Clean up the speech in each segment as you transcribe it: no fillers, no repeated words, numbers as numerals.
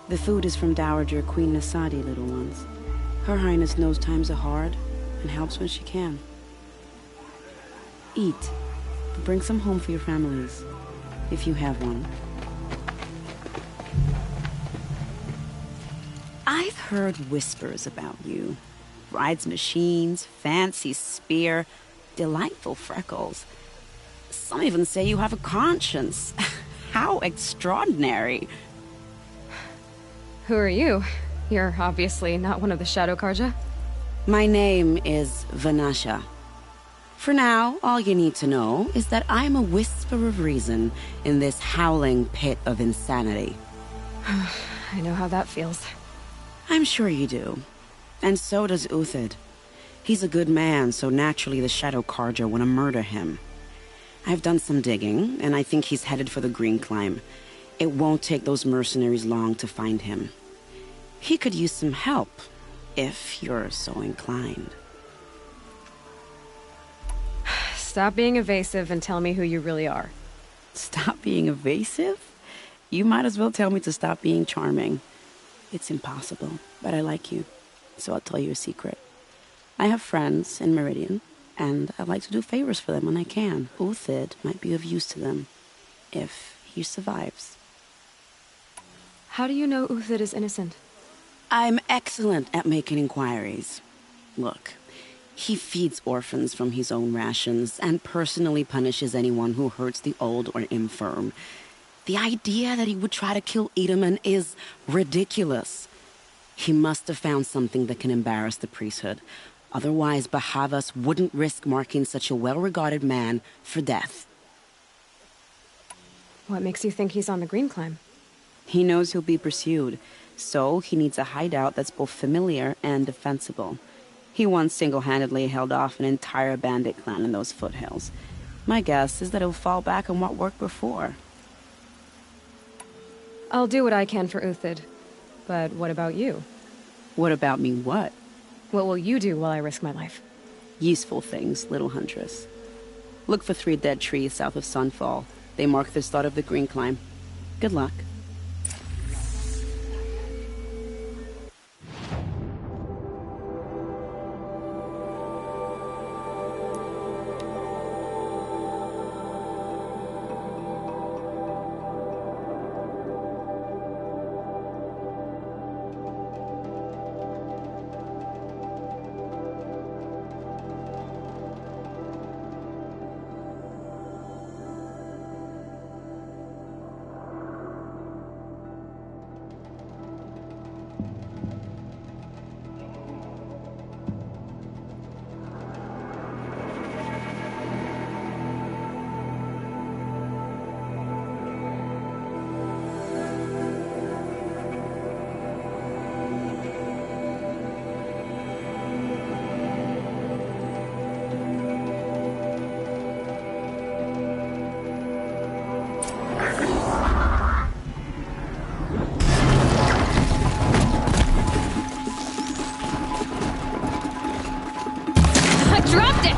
The food is from Dowager Queen Nasadi, little ones. Her Highness knows times are hard and helps when she can. Eat. Bring some home for your families, if you have one. I've heard whispers about you. Rides machines, fancy spear, delightful freckles. Some even say you have a conscience. How extraordinary. Who are you? You're obviously not one of the Shadow Carja. My name is Vanasha. For now, all you need to know is that I'm a whisper of reason in this howling pit of insanity. I know how that feels. I'm sure you do. And so does Uthid. He's a good man, so naturally the Shadow Carja want to murder him. I've done some digging, and I think he's headed for the Green Climb. It won't take those mercenaries long to find him. He could use some help, if you're so inclined. Stop being evasive and tell me who you really are. Stop being evasive? You might as well tell me to stop being charming. It's impossible, but I like you, so I'll tell you a secret. I have friends in Meridian, and I like to do favors for them when I can. Uthid might be of use to them, if he survives. How do you know Uthid is innocent? I'm excellent at making inquiries. Look, he feeds orphans from his own rations and personally punishes anyone who hurts the old or infirm. The idea that he would try to kill Edaman is ridiculous. He must have found something that can embarrass the priesthood. Otherwise, Bahavas wouldn't risk marking such a well-regarded man for death. What makes you think he's on the Green Climb? He knows he'll be pursued, so he needs a hideout that's both familiar and defensible. He once single-handedly held off an entire bandit clan in those foothills. My guess is that he'll fall back on what worked before. I'll do what I can for Uthid. But what about you? What about me what? What will you do while I risk my life? Useful things, little huntress. Look for 3 dead trees south of Sunfall. They mark the start of the Green Climb. Good luck. dropped it!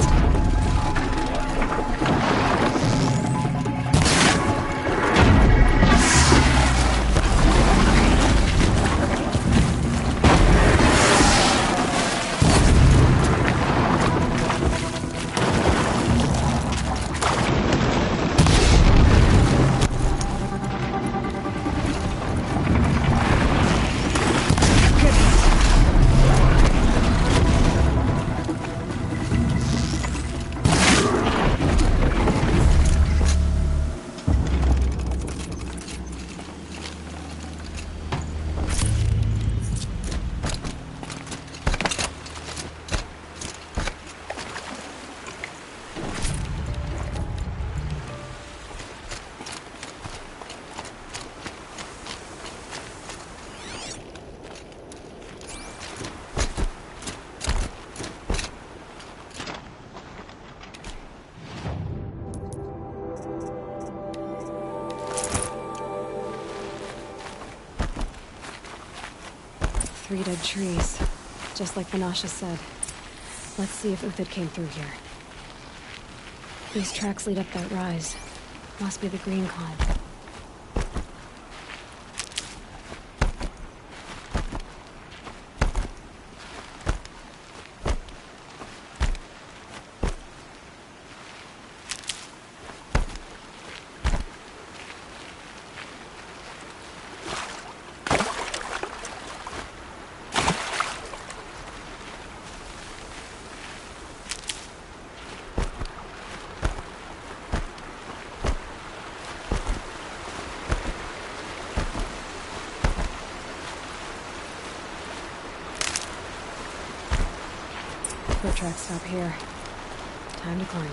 Three dead trees, just like Vanasha said. Let's see if Uthid came through here. These tracks lead up that rise. Must be the Green Climb. Foot tracks stop here. Time to climb.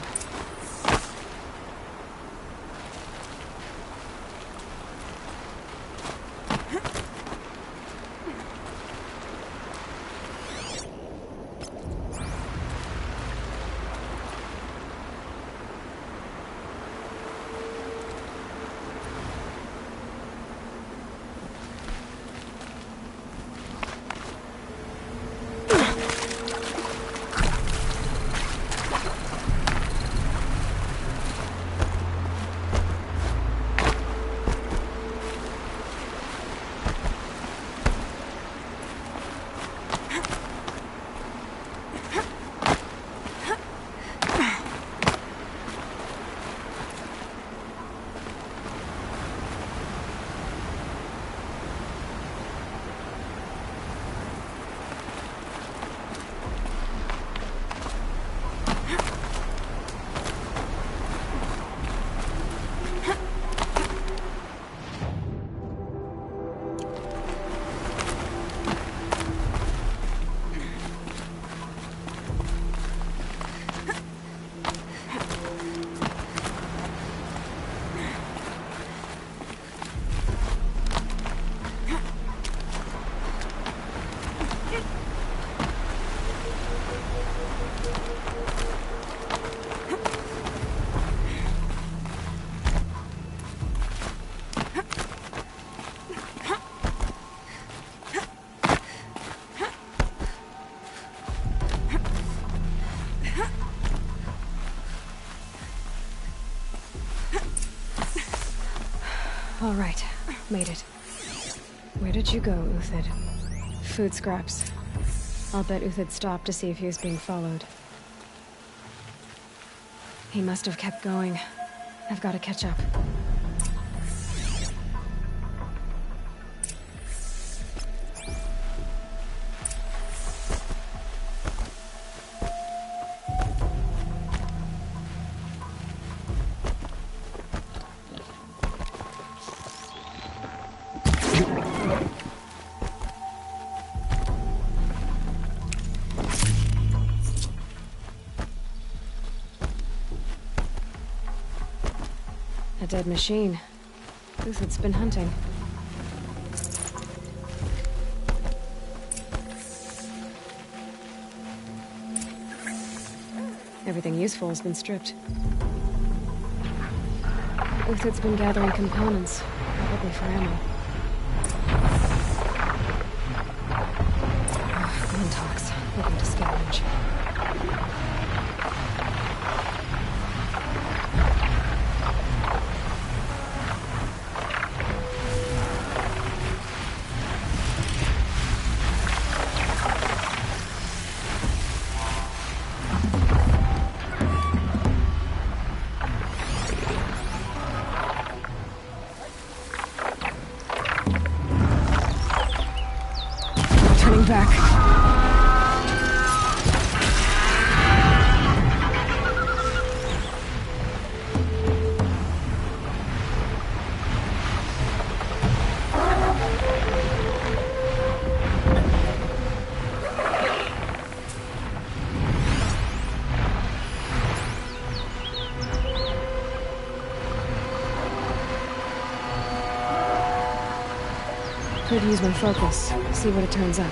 All right, made it. Where did you go, Uthid? Food scraps. I'll bet Uthid stopped to see if he was being followed. He must have kept going. I've got to catch up. A dead machine. Uthid's been hunting. Everything useful has been stripped. Uthid's been gathering components, probably for ammo. Glintox, looking to scavenge. Could use my focus. See what it turns up.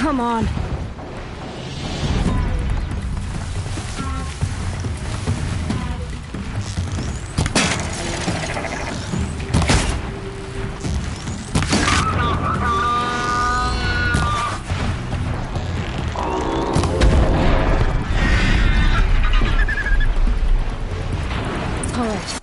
Come on. All right.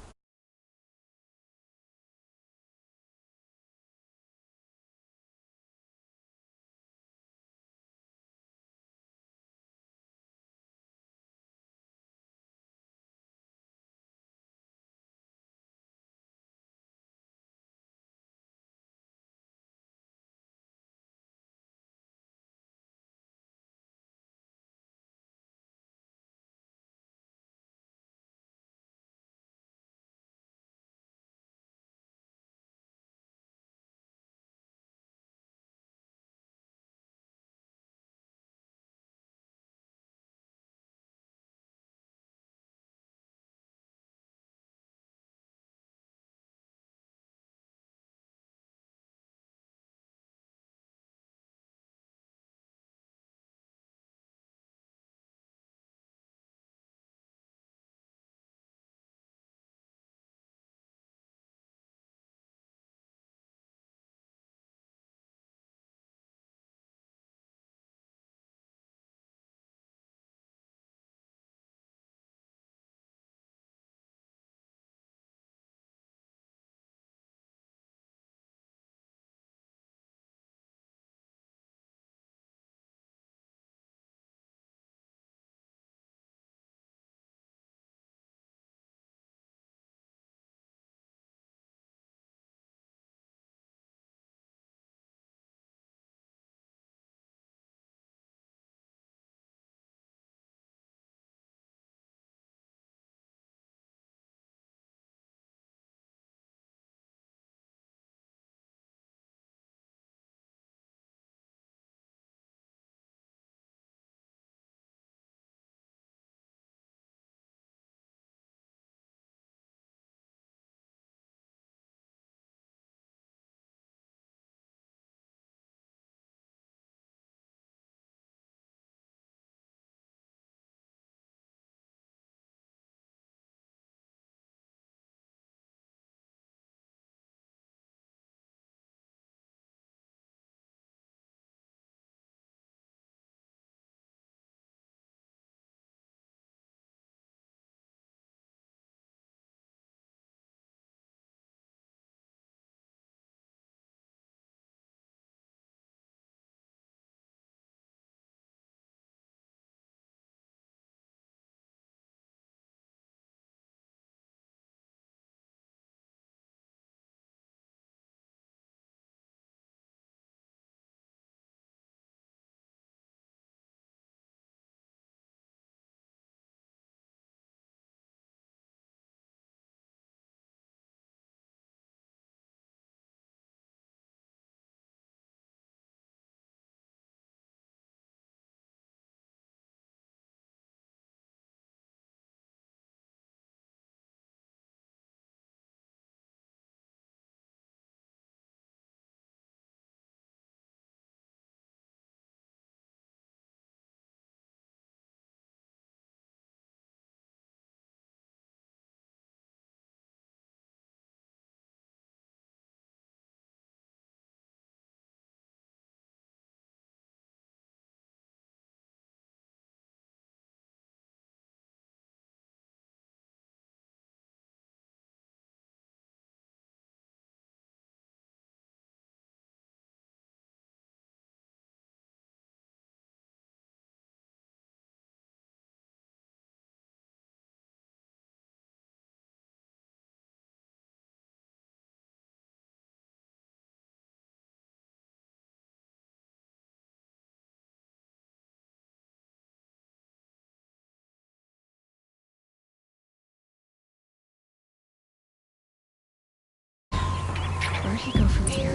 Where'd he go from here?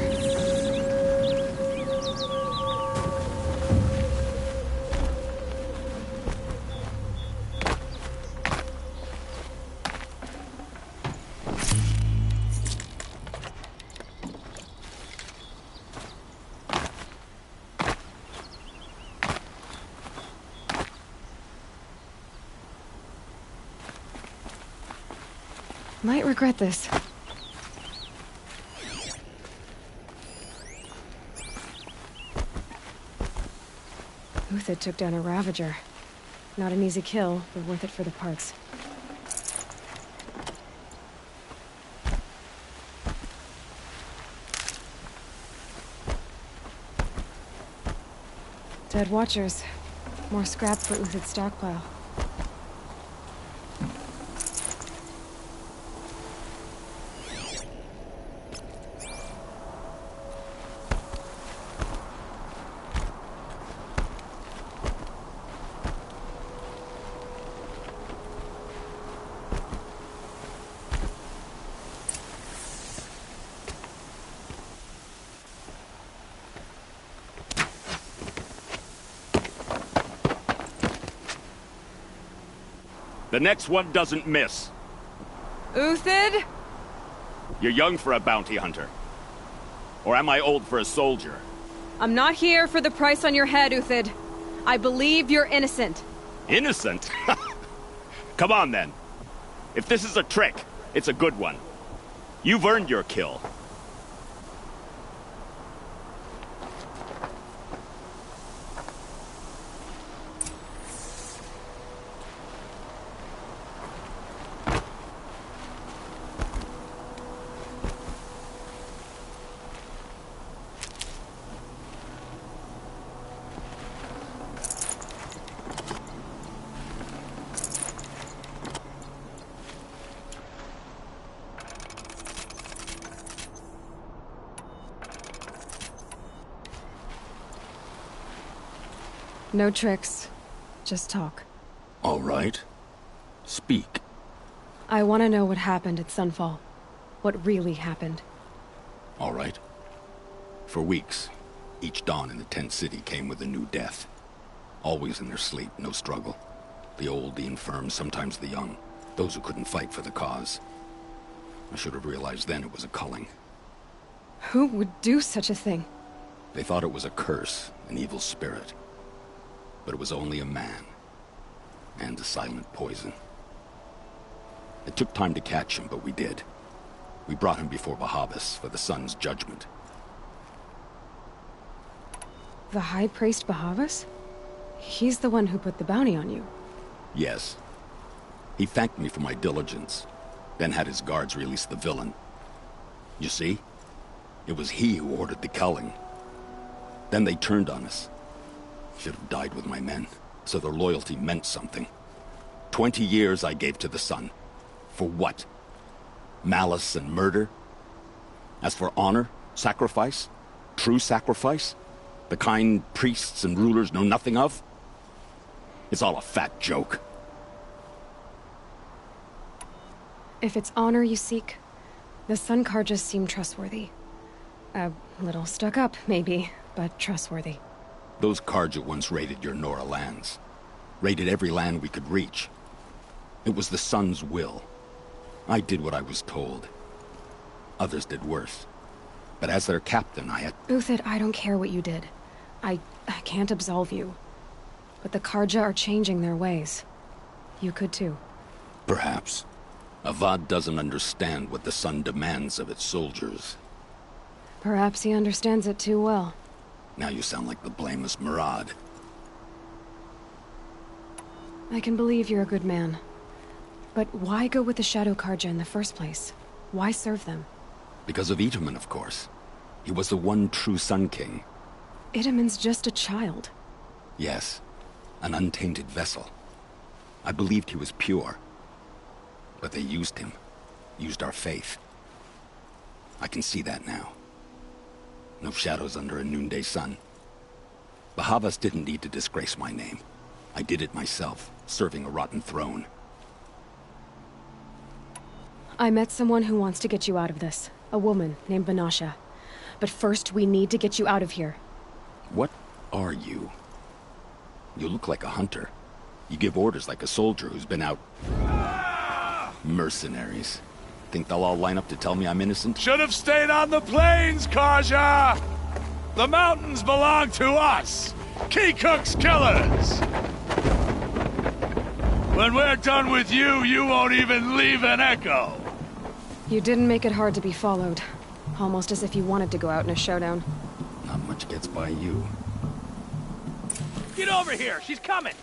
Might regret this. Uthid took down a Ravager. Not an easy kill, but worth it for the parts. Dead Watchers. More scrap for Uthid's stockpile. The next one doesn't miss. Uthid? You're young for a bounty hunter. Or am I old for a soldier? I'm not here for the price on your head, Uthid. I believe you're innocent. Innocent? Come on, then. If this is a trick, it's a good one. You've earned your kill. No tricks. Just talk. All right. Speak. I want to know what happened at Sunfall. What really happened. All right. For weeks, each dawn in the tent city came with a new death. Always in their sleep, no struggle. The old, the infirm, sometimes the young. Those who couldn't fight for the cause. I should have realized then it was a culling. Who would do such a thing? They thought it was a curse, an evil spirit. But it was only a man. And a silent poison. It took time to catch him, but we did. We brought him before Bahavas for the sun's judgment. The High Priest Bahavas? He's the one who put the bounty on you. Yes. He thanked me for my diligence, then had his guards release the villain. You see? It was he who ordered the culling. Then they turned on us. Should have died with my men, so their loyalty meant something. 20 years I gave to the sun. For what? Malice and murder? As for honor, sacrifice, true sacrifice, the kind priests and rulers know nothing of? It's all a fat joke. If it's honor you seek, the Sun Carjas seem trustworthy. A little stuck up, maybe, but trustworthy. Those Carja once raided your Nora lands. Raided every land we could reach. It was the Sun's will. I did what I was told. Others did worse. But as their captain, I had... Uthid, I don't care what you did. I can't absolve you. But the Carja are changing their ways. You could too. Perhaps. Avad doesn't understand what the Sun demands of its soldiers. Perhaps he understands it too well. Now you sound like the blameless Murad. I can believe you're a good man. But why go with the Shadow Carja in the first place? Why serve them? Because of Itamen, of course. He was the one true Sun King. Itamen's just a child. Yes. An untainted vessel. I believed he was pure. But they used him. Used our faith. I can see that now. No shadows under a noonday sun. Bahavas didn't need to disgrace my name. I did it myself, serving a rotten throne. I met someone who wants to get you out of this. A woman named Banasha. But first, we need to get you out of here. What are you? You look like a hunter. You give orders like a soldier who's been out... Mercenaries. Think they'll all line up to tell me I'm innocent? Should have stayed on the plains, Kaja! The mountains belong to us! Keekook's killers! When we're done with you, you won't even leave an echo! You didn't make it hard to be followed. Almost as if you wanted to go out in a showdown. Not much gets by you. Get over here! She's coming!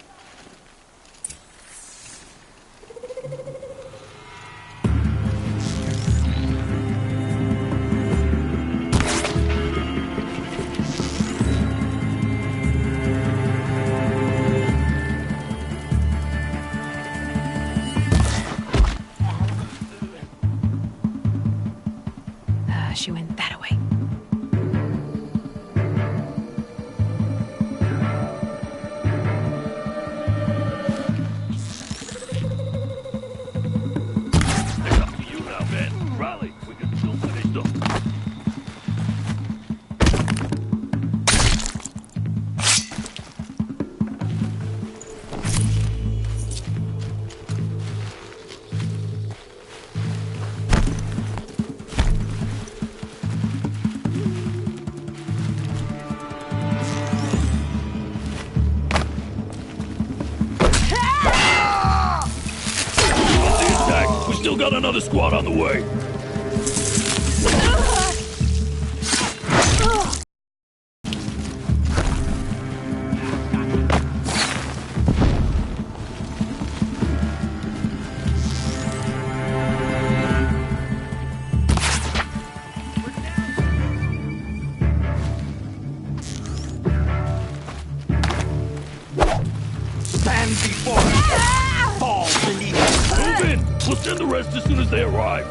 She went that way. It's up to you now, man. Raleigh, we can still finish them. We still got another squad on the way. Stand before us. Fall beneath us. Move in. We'll send the rest as soon as they arrive.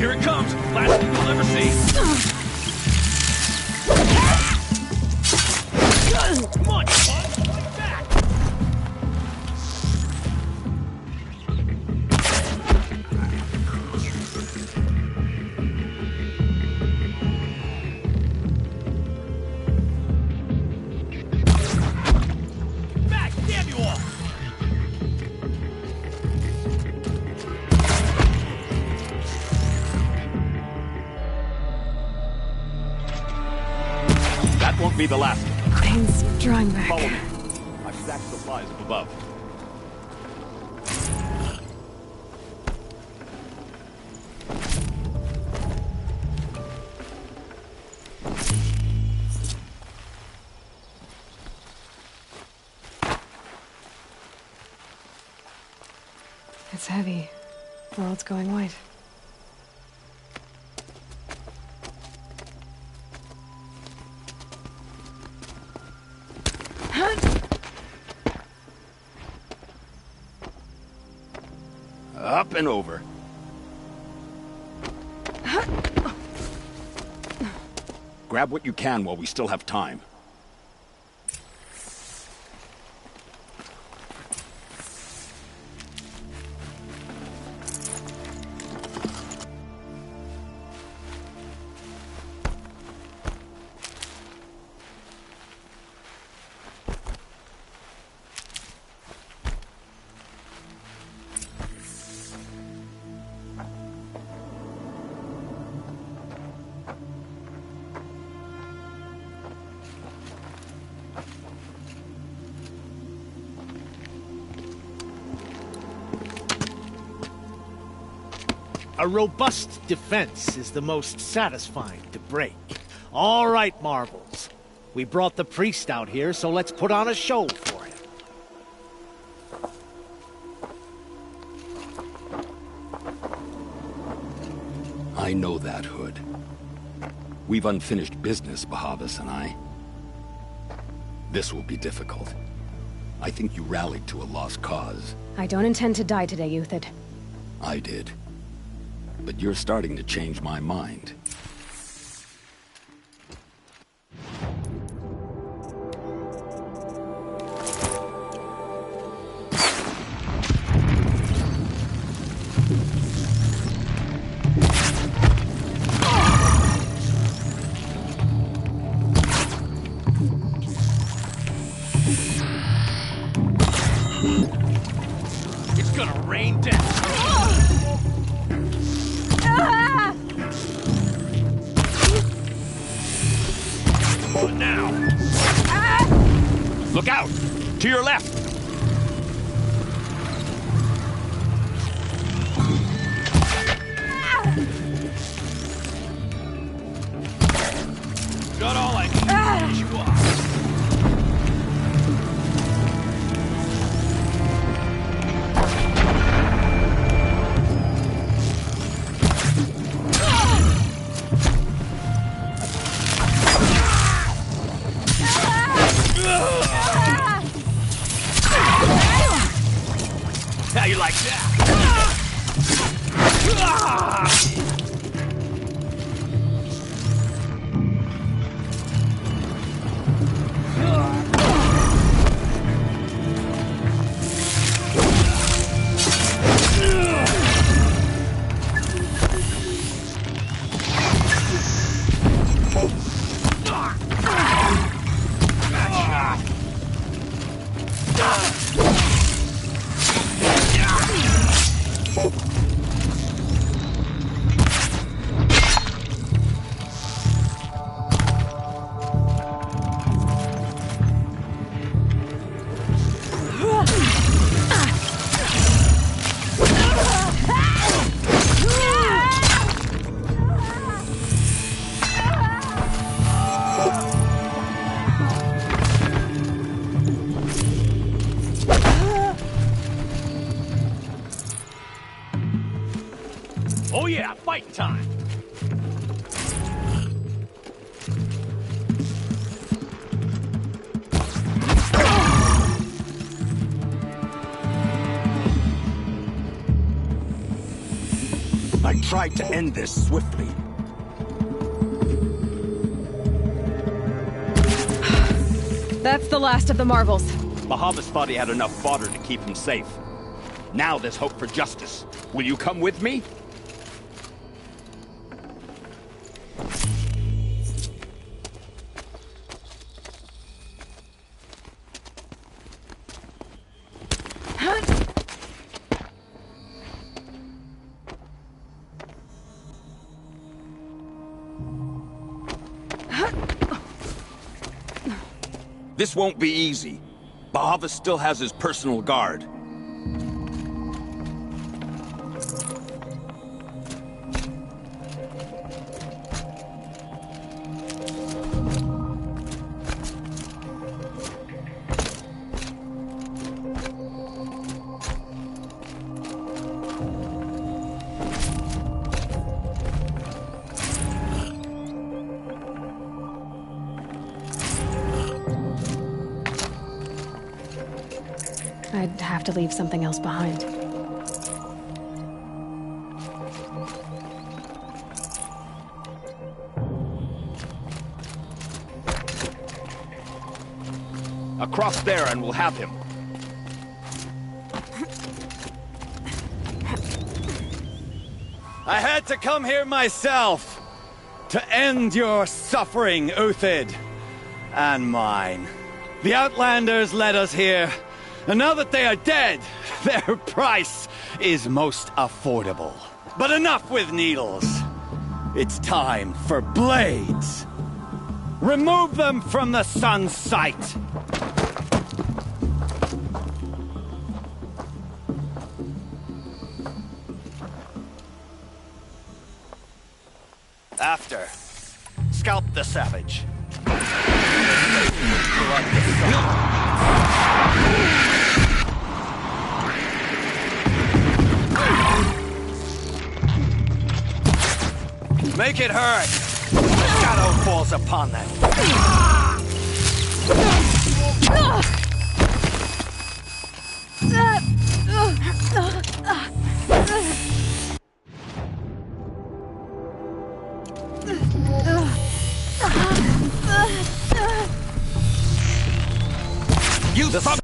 Here it comes! Last thing you'll ever see! Come on, you bud! Fight back! Back! Damn you all! That won't be the last. Crane's drawing back. Follow me. I've stacked supplies up above. It's heavy. World's going white. Up and over. Grab what you can while we still have time. A robust defense is the most satisfying to break. All right, Marvels. We brought the priest out here, so let's put on a show for him. I know that, Hood. We've unfinished business, Bahavas and I. This will be difficult. I think you rallied to a lost cause. I don't intend to die today, Uthid. I did. But you're starting to change my mind. It's gonna rain death! What now? Look out! To your left! Got all I need to finish you off. How you like that? Oh yeah, fight time! I tried to end this swiftly. That's the last of the Marvels. Bahavas thought he had enough fodder to keep him safe. Now there's hope for justice. Will you come with me? This won't be easy. Bahavas still has his personal guard. I'd have to leave something else behind. Across there and we'll have him. I had to come here myself to end your suffering, Uthid, and mine. The Outlanders led us here, and now that they are dead, their price is most affordable. But enough with needles. It's time for blades. Remove them from the sun's sight. After, scalp the savage. Make it hurt. Shadow falls upon them. You the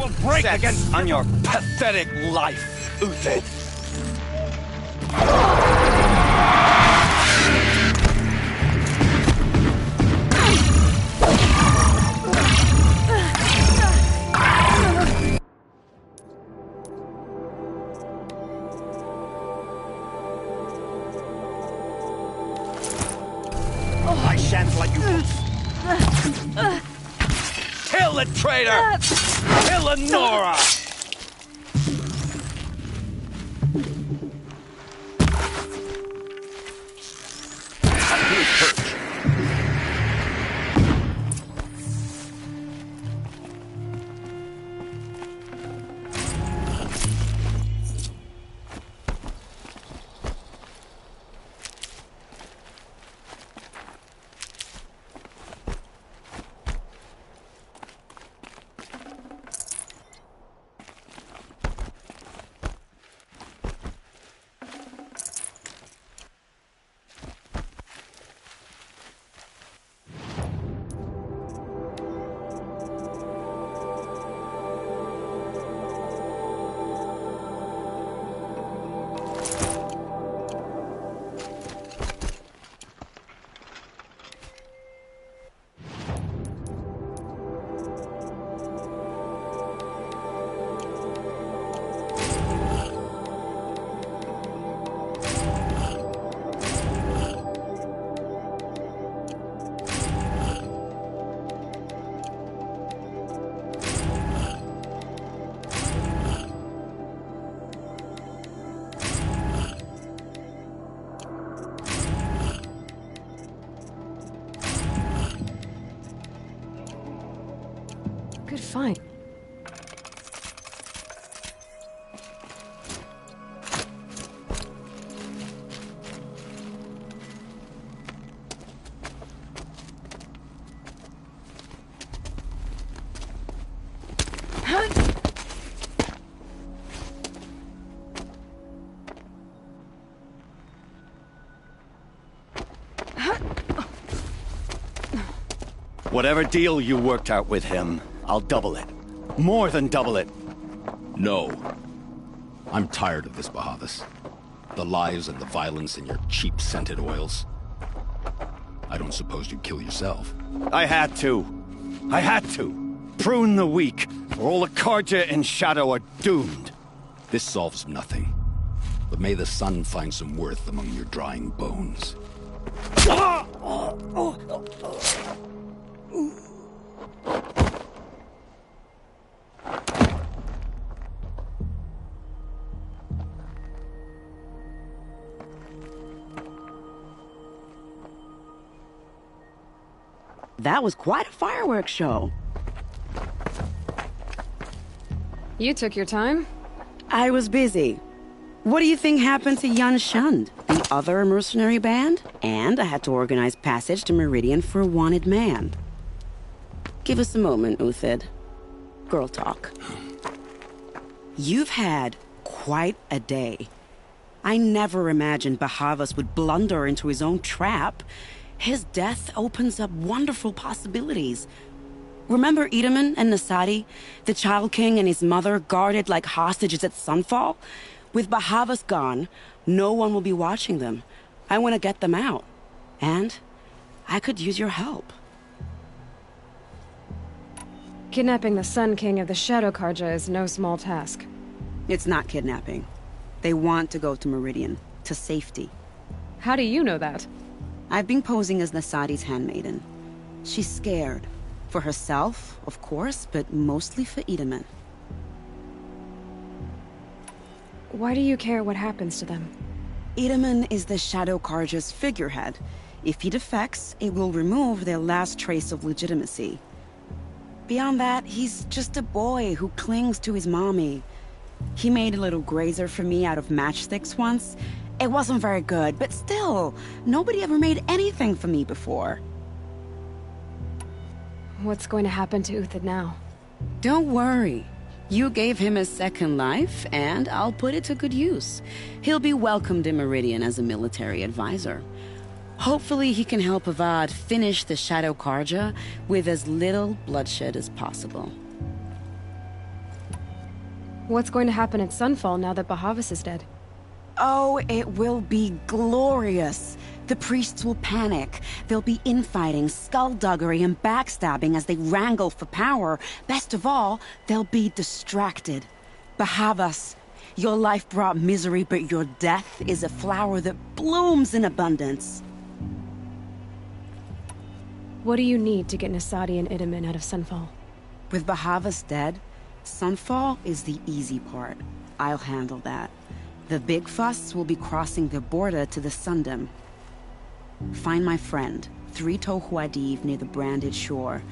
will break against on your pathetic life, Uthid. Kill it, traitor! Eleonora! Good find. Whatever deal you worked out with him, I'll double it. More than double it. No. I'm tired of this, Bahavas. The lies and the violence and your cheap scented oils. I don't suppose you'd kill yourself. I had to. I had to. Prune the weak, or all the Carja in Shadow are doomed. This solves nothing. But may the sun find some worth among your drying bones. That was quite a fireworks show. You took your time? I was busy. What do you think happened to Yan Shund, the other mercenary band? And I had to organize passage to Meridian for a wanted man. Give us a moment, Uthid. Girl talk. You've had quite a day. I never imagined Bahavas would blunder into his own trap. His death opens up wonderful possibilities. Remember Itamen and Nasadi, the Child King and his mother guarded like hostages at Sunfall? With Bahavas gone, no one will be watching them. I want to get them out. And I could use your help. Kidnapping the Sun King of the Shadow Carja is no small task. It's not kidnapping. They want to go to Meridian, to safety. How do you know that? I've been posing as Nasadi's handmaiden. She's scared. For herself, of course, but mostly for Itamen. Why do you care what happens to them? Itamen is the Shadow Carja's figurehead. If he defects, it will remove their last trace of legitimacy. Beyond that, he's just a boy who clings to his mommy. He made a little grazer for me out of matchsticks once. It wasn't very good, but still, nobody ever made anything for me before. What's going to happen to Uthid now? Don't worry. You gave him a second life, and I'll put it to good use. He'll be welcomed in Meridian as a military advisor. Hopefully he can help Avad finish the Shadow Carja with as little bloodshed as possible. What's going to happen at Sunfall now that Bahavas is dead? Oh, it will be glorious. The priests will panic. There'll be infighting, skullduggery, and backstabbing as they wrangle for power. Best of all, they'll be distracted. Bahavas, your life brought misery, but your death is a flower that blooms in abundance. What do you need to get Nasadi and Itamen out of Sunfall? With Bahavas dead, Sunfall is the easy part. I'll handle that. The big fuss will be crossing the border to the Sundom. Find my friend, 3 Tohuadiv near the Branded Shore.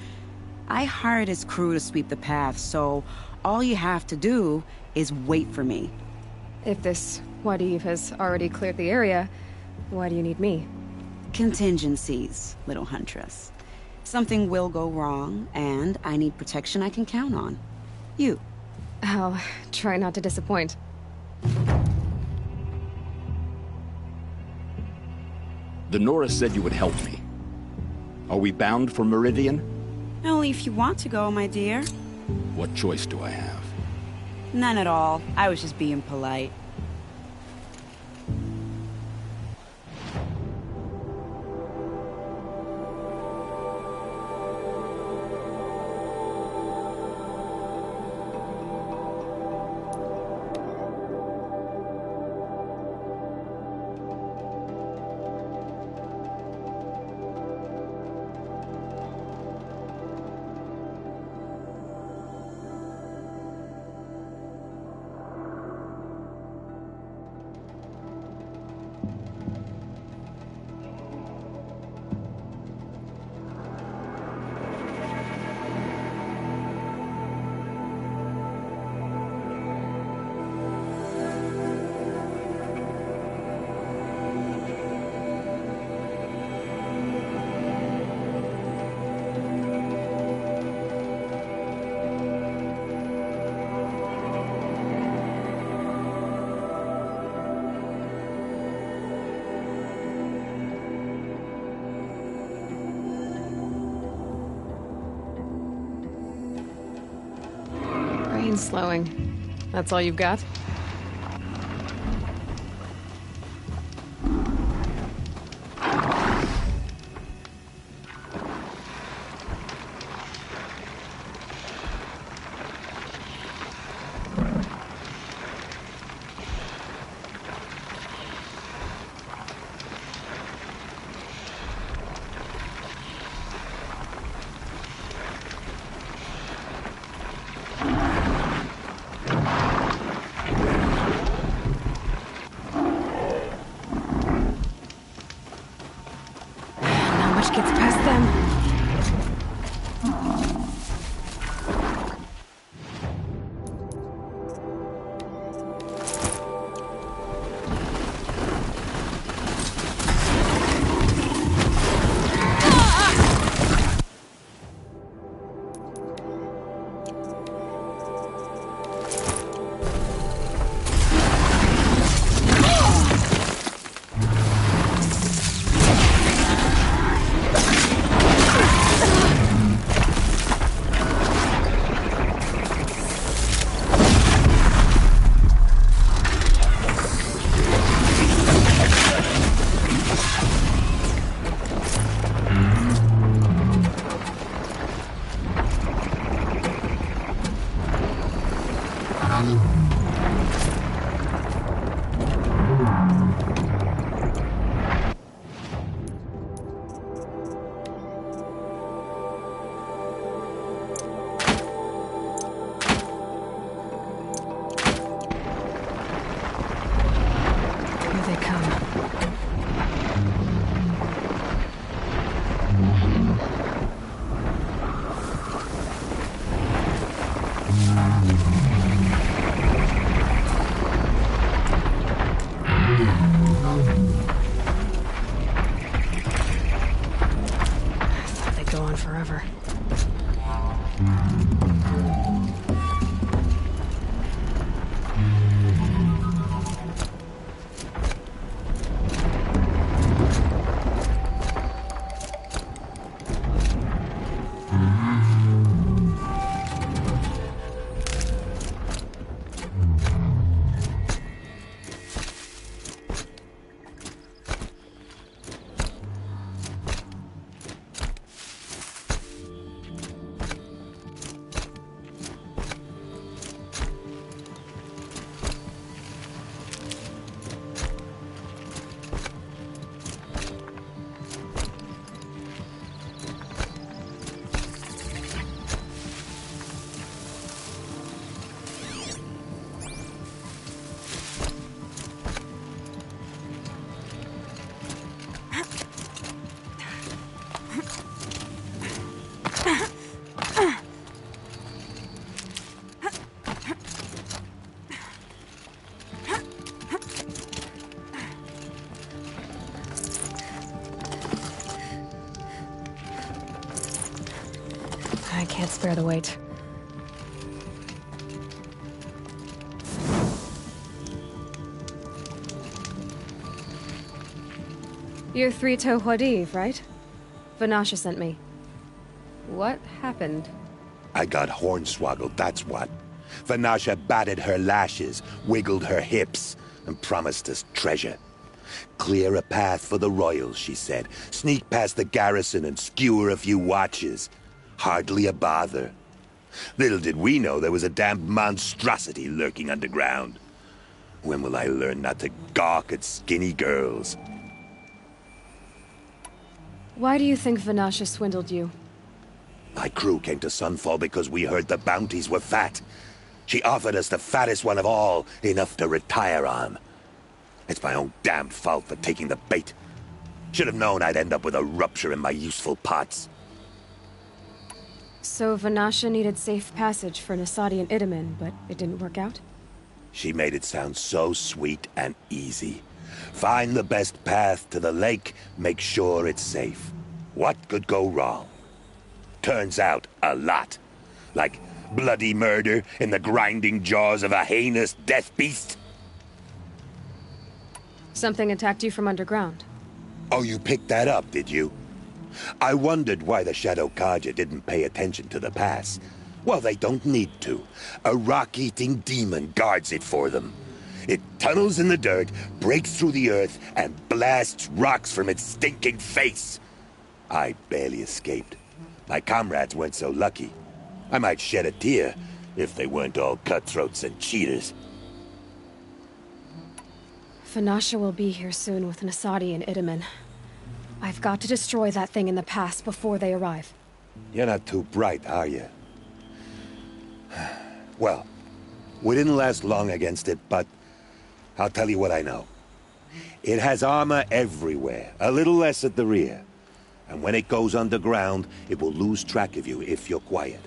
I hired his crew to sweep the path, so all you have to do is wait for me. If this Wadiv has already cleared the area, why do you need me? Contingencies, little huntress. Something will go wrong, and I need protection I can count on. You. I'll try not to disappoint. The Nora said you would help me. Are we bound for Meridian? Only if you want to go, my dear. What choice do I have? None at all. I was just being polite. Brain slowing. That's all you've got? Gets past them. can't spare the weight. You're Three-Toe Huadiv, right? Vanasha sent me. What happened? I got hornswoggled, that's what. Vanasha batted her lashes, wiggled her hips, and promised us treasure. Clear a path for the royals, she said. Sneak past the garrison and skewer a few watches. Hardly a bother. Little did we know there was a damned monstrosity lurking underground. When will I learn not to gawk at skinny girls? Why do you think Vanasha swindled you? My crew came to Sunfall because we heard the bounties were fat. She offered us the fattest one of all, enough to retire on. It's my own damn fault for taking the bait. Should have known I'd end up with a rupture in my useful parts. So Vanasha needed safe passage for Nasadi and Itamen, but it didn't work out? She made it sound so sweet and easy. Find the best path to the lake, make sure it's safe. What could go wrong? Turns out, a lot. Like bloody murder in the grinding jaws of a heinous death beast. Something attacked you from underground. Oh, you picked that up, did you? I wondered why the Shadow Carja didn't pay attention to the pass. Well, they don't need to. A rock-eating demon guards it for them. It tunnels in the dirt, breaks through the earth, and blasts rocks from its stinking face. I barely escaped. My comrades weren't so lucky. I might shed a tear if they weren't all cutthroats and cheaters. Vanasha will be here soon with Nasadi and Itamen. I've got to destroy that thing in the pass before they arrive. You're not too bright, are you? Well, we didn't last long against it, but I'll tell you what I know. It has armor everywhere, a little less at the rear. And when it goes underground, it will lose track of you if you're quiet.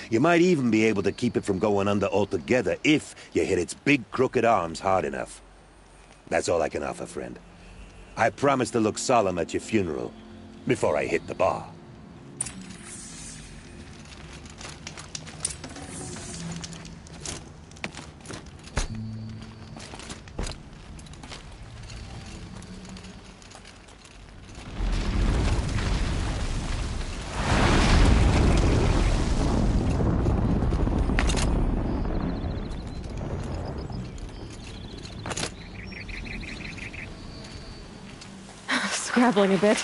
You might even be able to keep it from going under altogether if you hit its big crooked arms hard enough. That's all I can offer, friend. I promise to look solemn at your funeral before I hit the bar. Scrabbling a bit.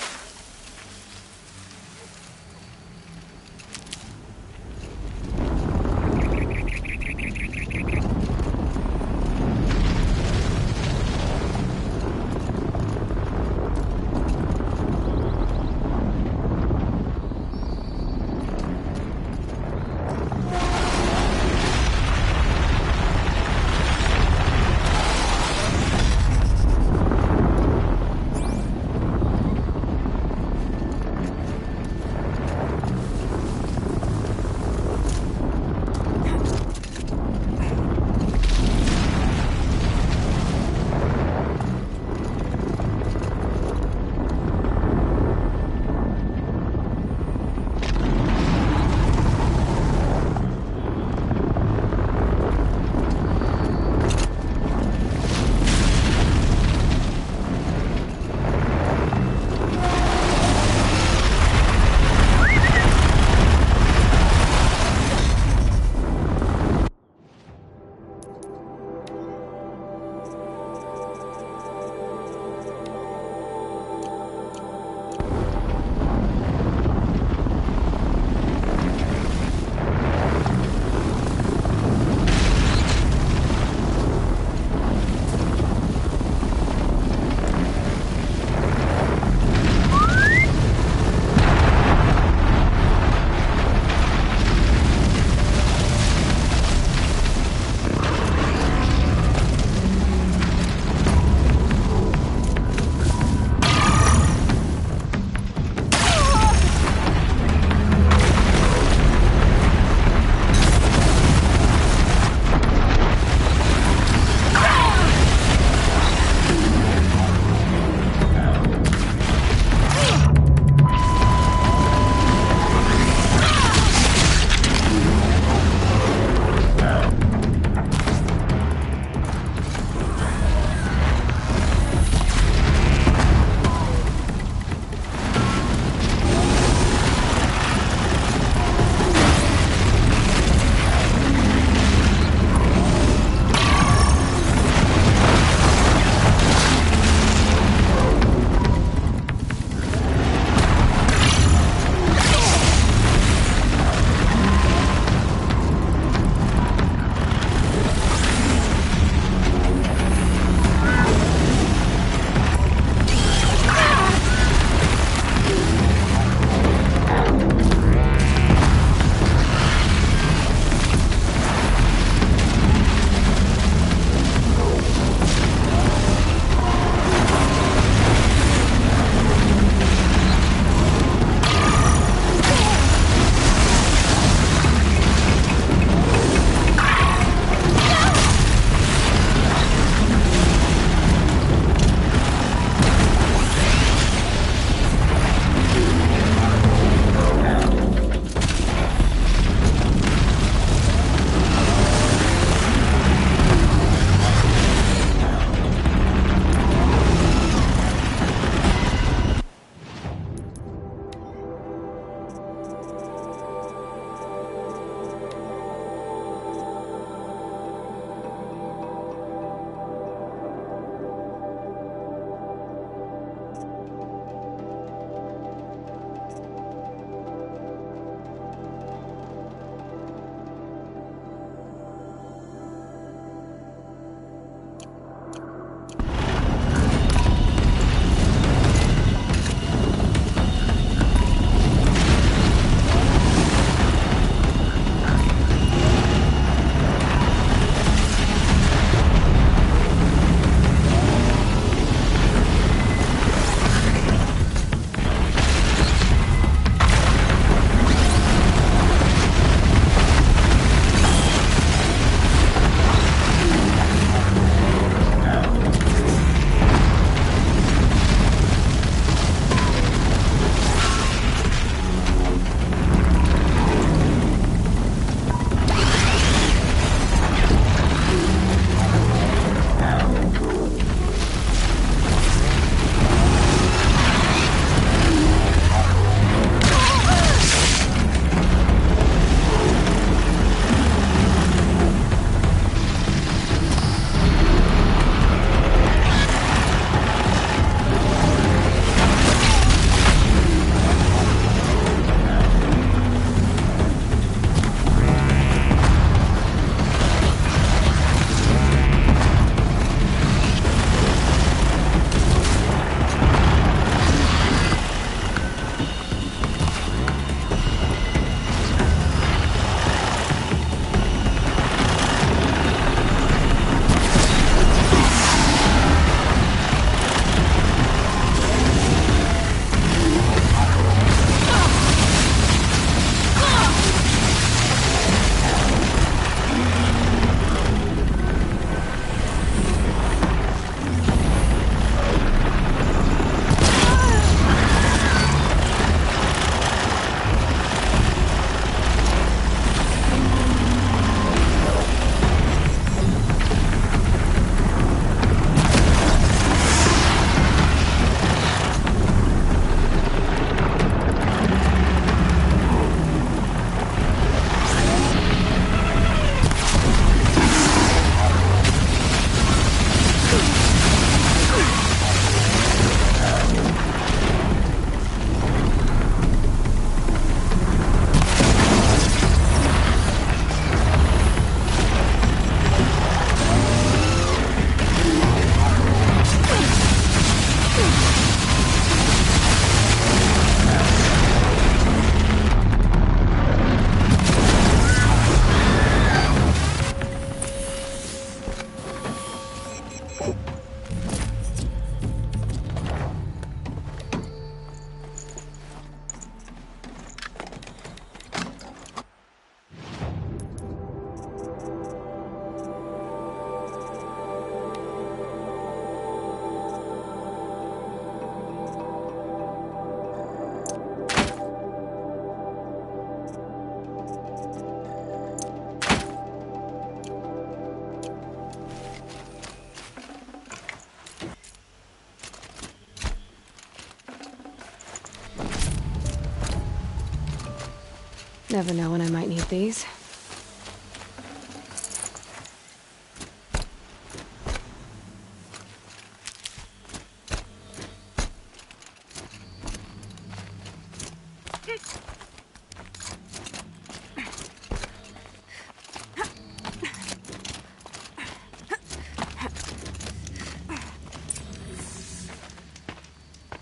Never know when I might need these.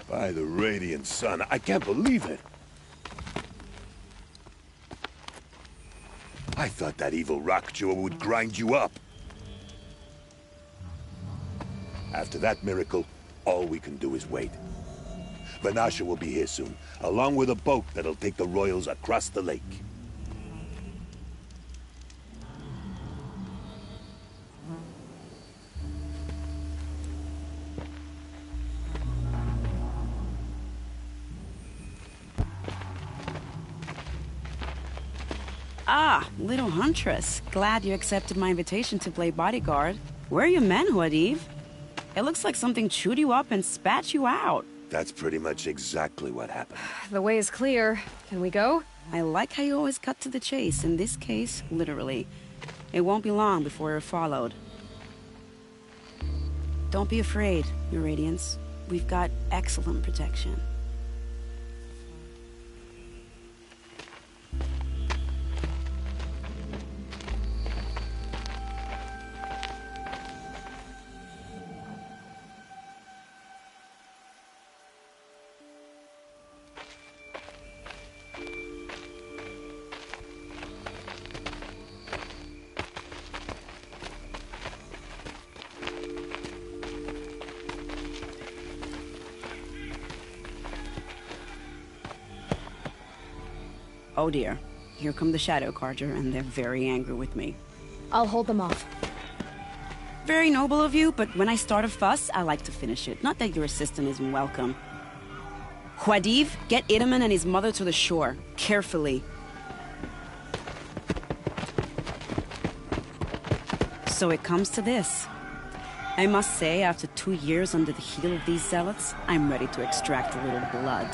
By the radiant sun, I can't believe it. I thought that evil rock chewer would grind you up. After that miracle, all we can do is wait. Vanasha will be here soon, along with a boat that'll take the royals across the lake. Ah, little huntress. Glad you accepted my invitation to play bodyguard. Where are your men, Huadiv? It looks like something chewed you up and spat you out. That's pretty much exactly what happened. The way is clear. Can we go? I like how you always cut to the chase. In this case, literally. It won't be long before you're followed. Don't be afraid, Your Radiance. We've got excellent protection. Oh dear. Here come the Shadow Carja, and they're very angry with me. I'll hold them off. Very noble of you, but when I start a fuss, I like to finish it. Not that your assistant isn't welcome. Huadiv, get Itaman and his mother to the shore. Carefully. So it comes to this. I must say, after 2 years under the heel of these zealots, I'm ready to extract a little blood.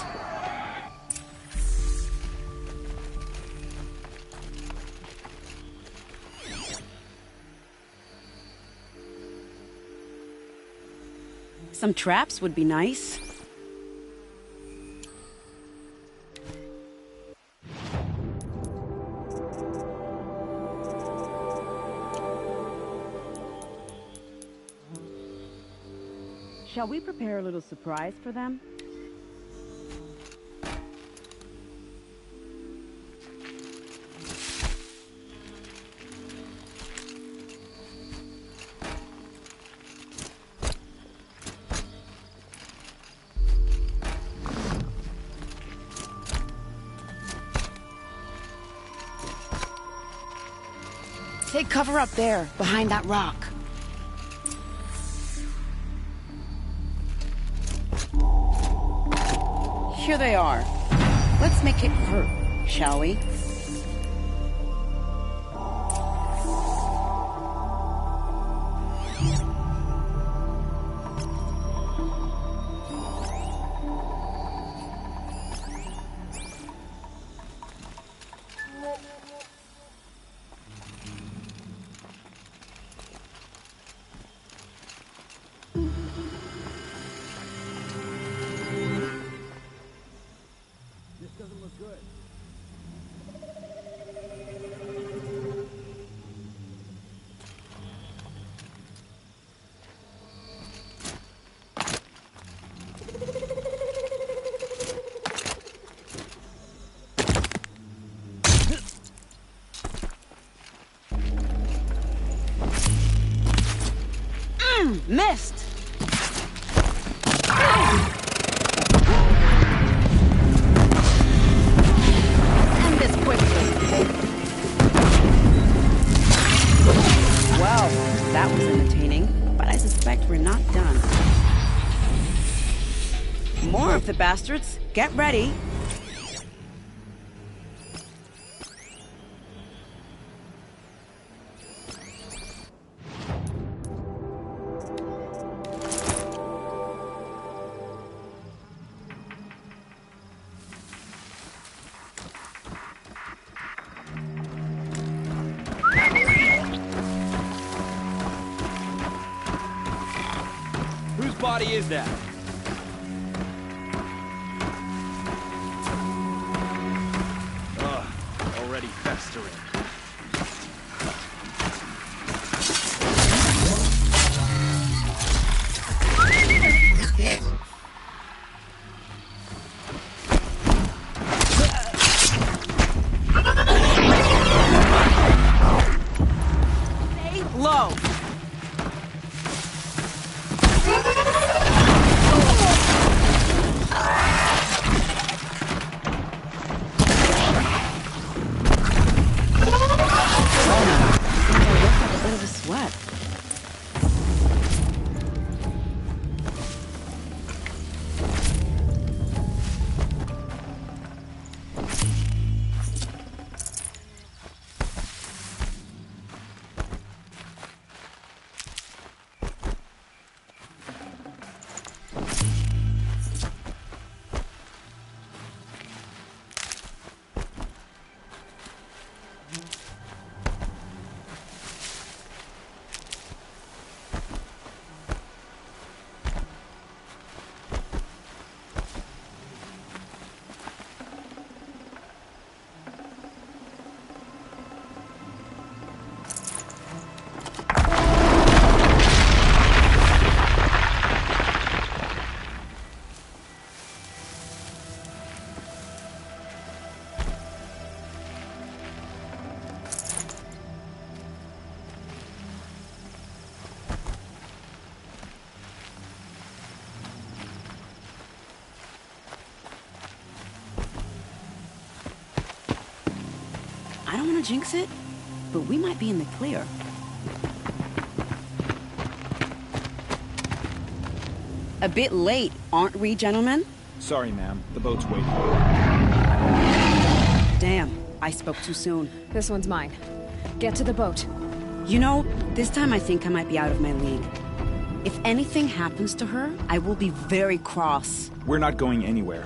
Some traps would be nice. Shall we prepare a little surprise for them? Take cover up there, behind that rock. Here they are. Let's make it hurt, shall we? Missed! End this quickly. Well, that was entertaining, but I suspect we're not done. More of the bastards. Get ready. Whose body is that? Already festering. Stay low. Sweat. I don't want to jinx it, but we might be in the clear. A bit late, aren't we, gentlemen? Sorry, ma'am. The boat's waiting. Damn, I spoke too soon. This one's mine. Get to the boat. You know, this time I think I might be out of my league. If anything happens to her, I will be very cross. We're not going anywhere.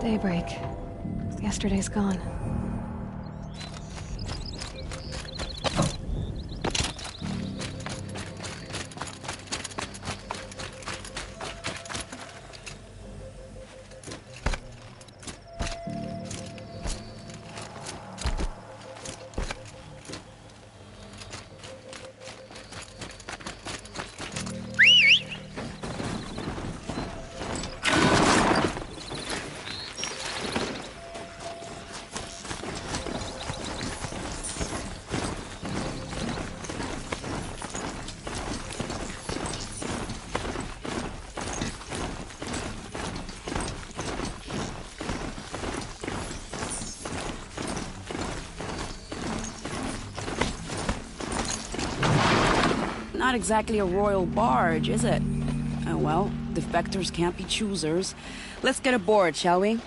Daybreak. Yesterday's gone. Not exactly a royal barge, is it? Oh well, defectors can't be choosers. Let's get aboard, shall we?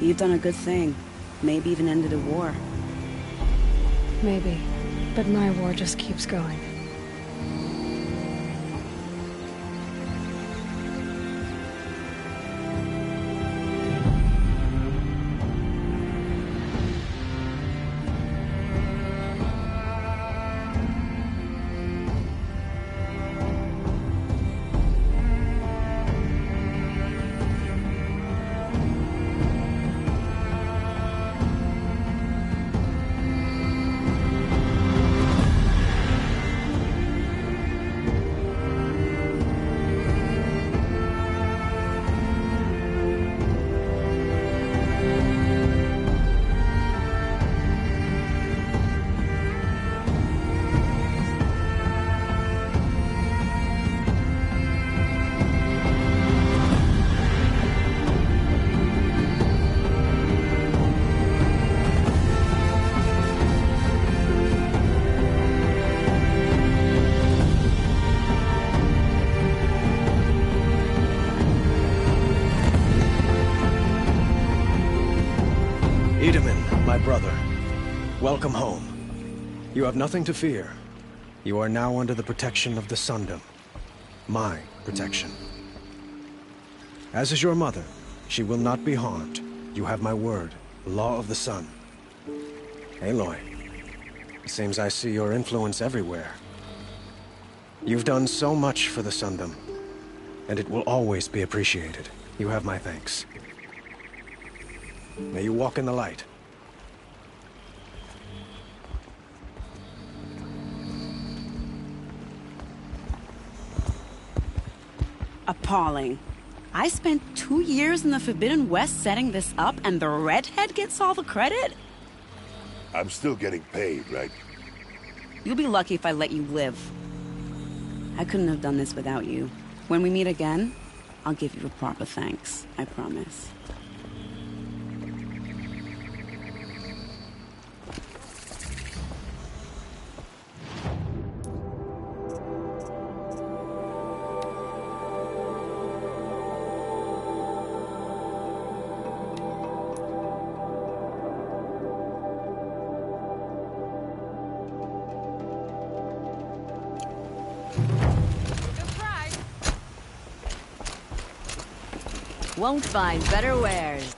You've done a good thing. Maybe even ended a war. Maybe. But my war just keeps going. Itamen, my brother, welcome home. You have nothing to fear. You are now under the protection of the Sundom. My protection. As is your mother, she will not be harmed. You have my word, the law of the sun. Aloy, it seems I see your influence everywhere. You've done so much for the Sundom, and it will always be appreciated. You have my thanks. May you walk in the light. Appalling. I spent 2 years in the Forbidden West setting this up, and the redhead gets all the credit? I'm still getting paid, right? You'll be lucky if I let you live. I couldn't have done this without you. When we meet again, I'll give you a proper thanks. I promise. Won't find better wares.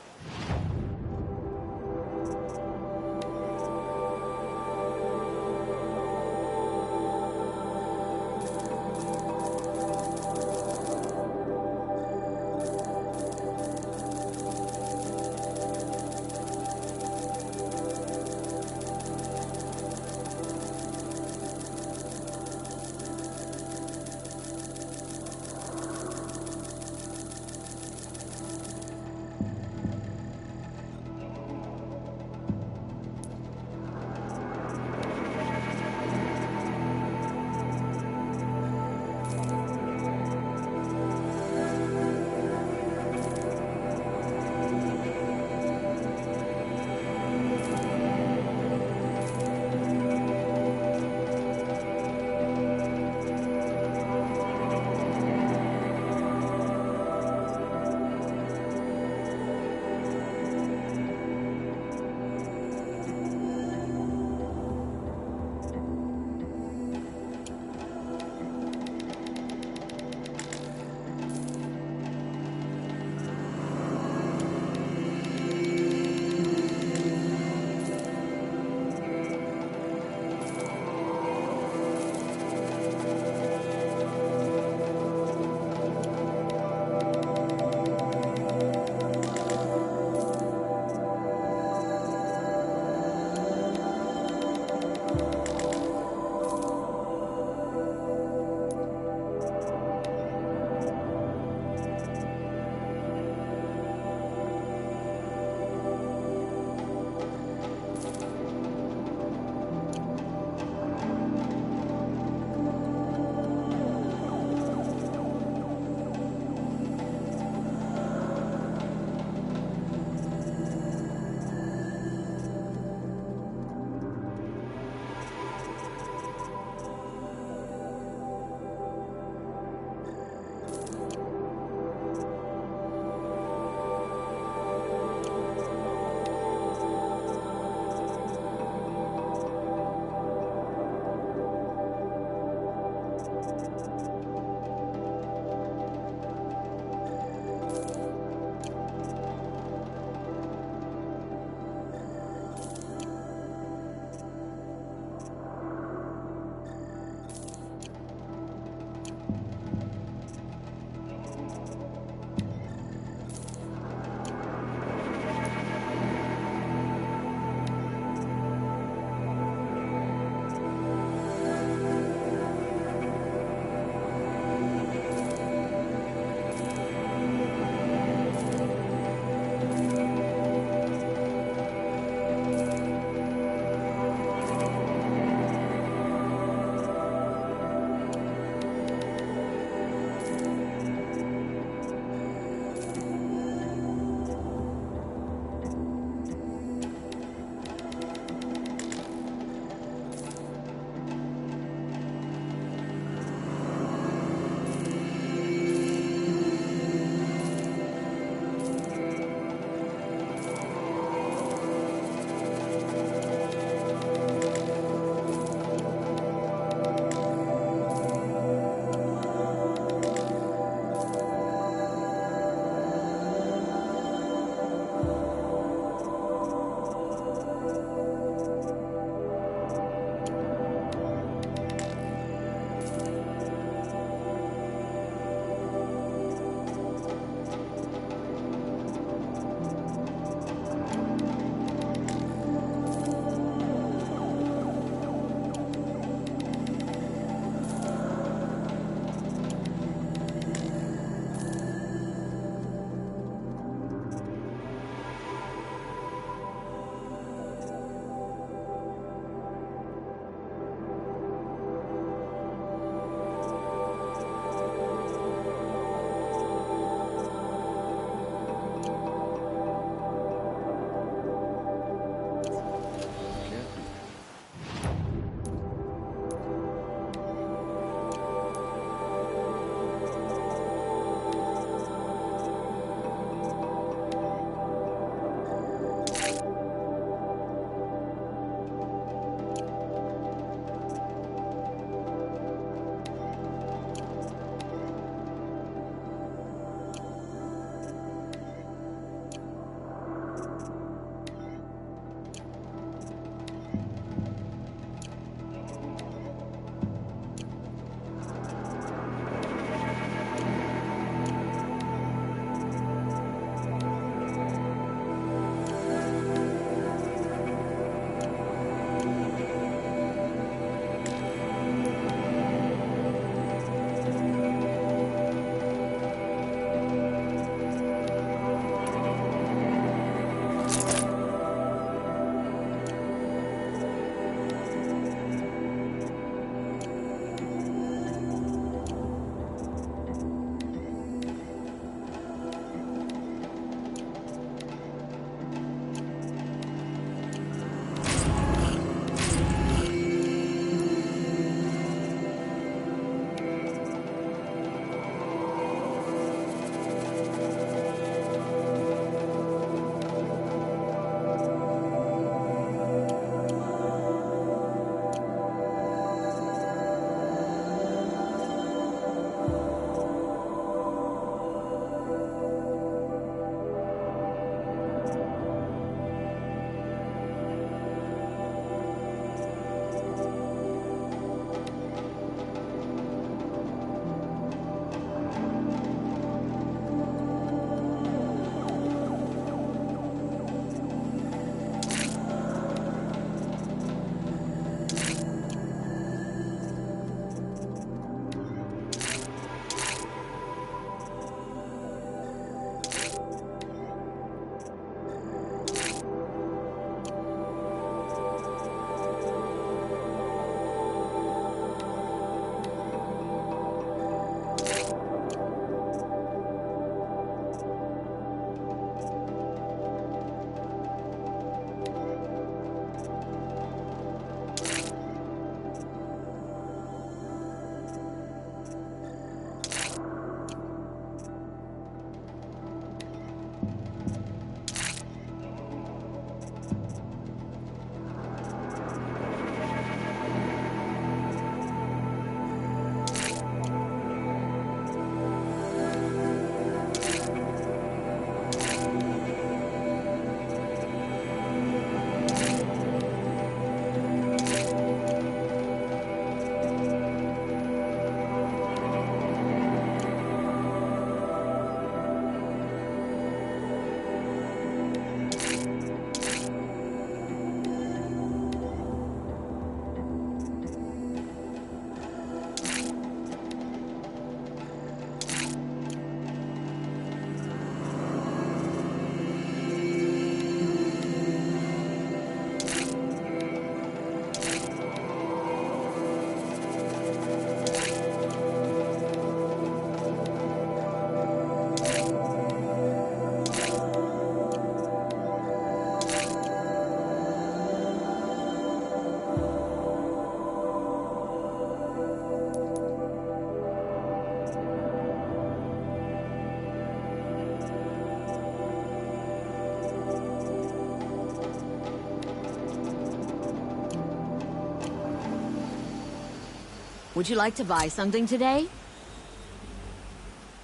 Would you like to buy something today?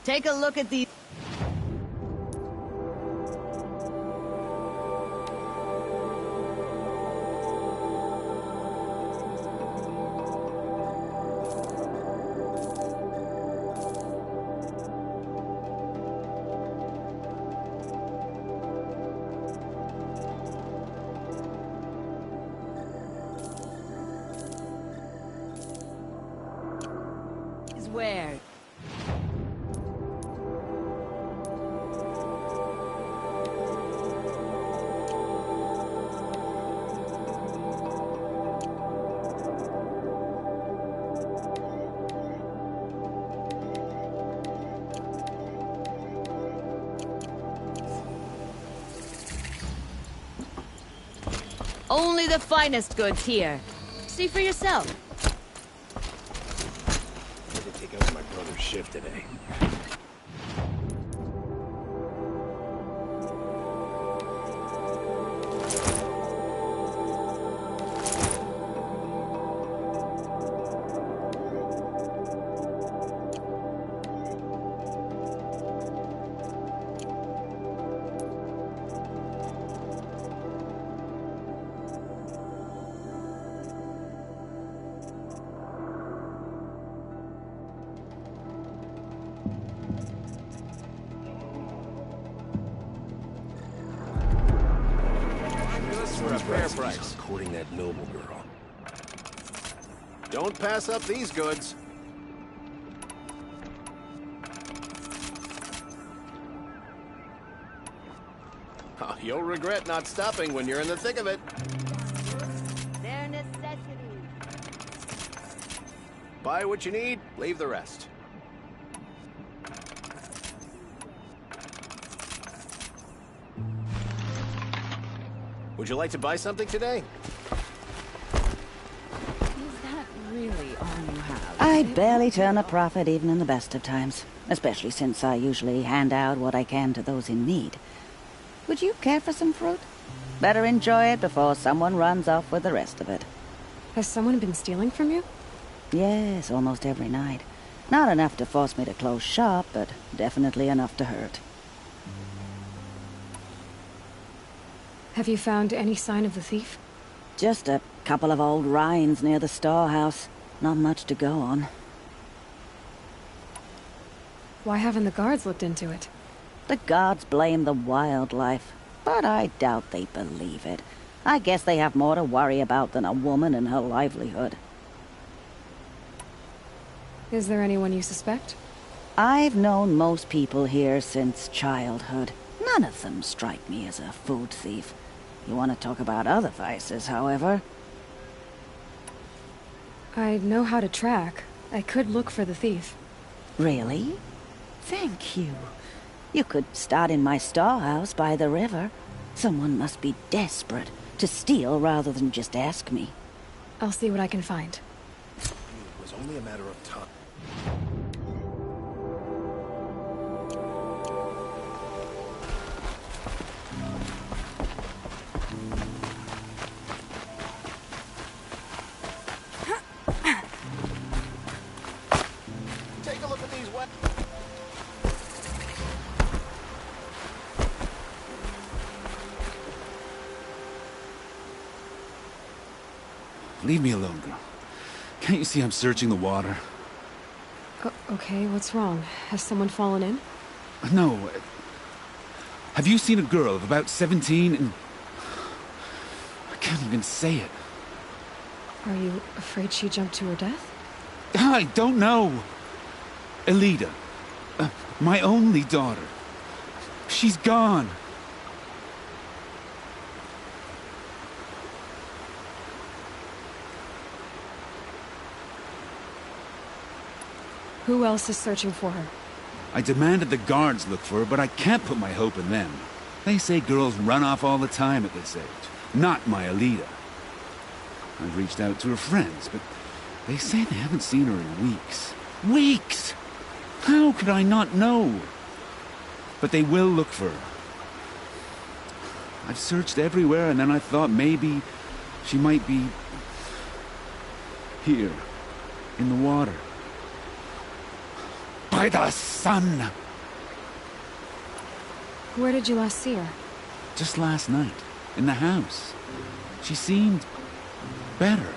Take a look at these. Where? Only the finest goods here. See for yourself. Take out my brother's shift today. For a fair price. Courting that noble girl. Don't pass up these goods. Oh, you'll regret not stopping when you're in the thick of it. Their necessity. Buy what you need, leave the rest. Would you like to buy something today? Is that really all you have? I barely turn a profit even in the best of times, especially since I usually hand out what I can to those in need. Would you care for some fruit? Better enjoy it before someone runs off with the rest of it. Has someone been stealing from you? Yes, almost every night. Not enough to force me to close shop, but definitely enough to hurt. Have you found any sign of the thief? Just a couple of old rinds near the storehouse. Not much to go on. Why haven't the guards looked into it? The gods blame the wildlife, but I doubt they believe it. I guess they have more to worry about than a woman and her livelihood. Is there anyone you suspect? I've known most people here since childhood. None of them strike me as a food thief. You want to talk about other vices, however? I know how to track. I could look for the thief. Really? Thank you. You could start in my storehouse by the river. Someone must be desperate to steal rather than just ask me. I'll see what I can find. It was only a matter of time. Take a look at these wet. Leave me alone, girl. Can't you see I'm searching the water? Okay, what's wrong? Has someone fallen in? No. Have you seen a girl of about 17 and... I can't even say it. Are you afraid she jumped to her death? I don't know. Elida. My only daughter. She's gone. Who else is searching for her? I demanded the guards look for her, but I can't put my hope in them. They say girls run off all the time at this age. Not my Elida. I've reached out to her friends, but they say they haven't seen her in weeks. Weeks! How could I not know? But they will look for her. I've searched everywhere, and then I thought maybe she might be... here. In the water. By the sun! Where did you last see her? Just last night. In the house. She seemed... better.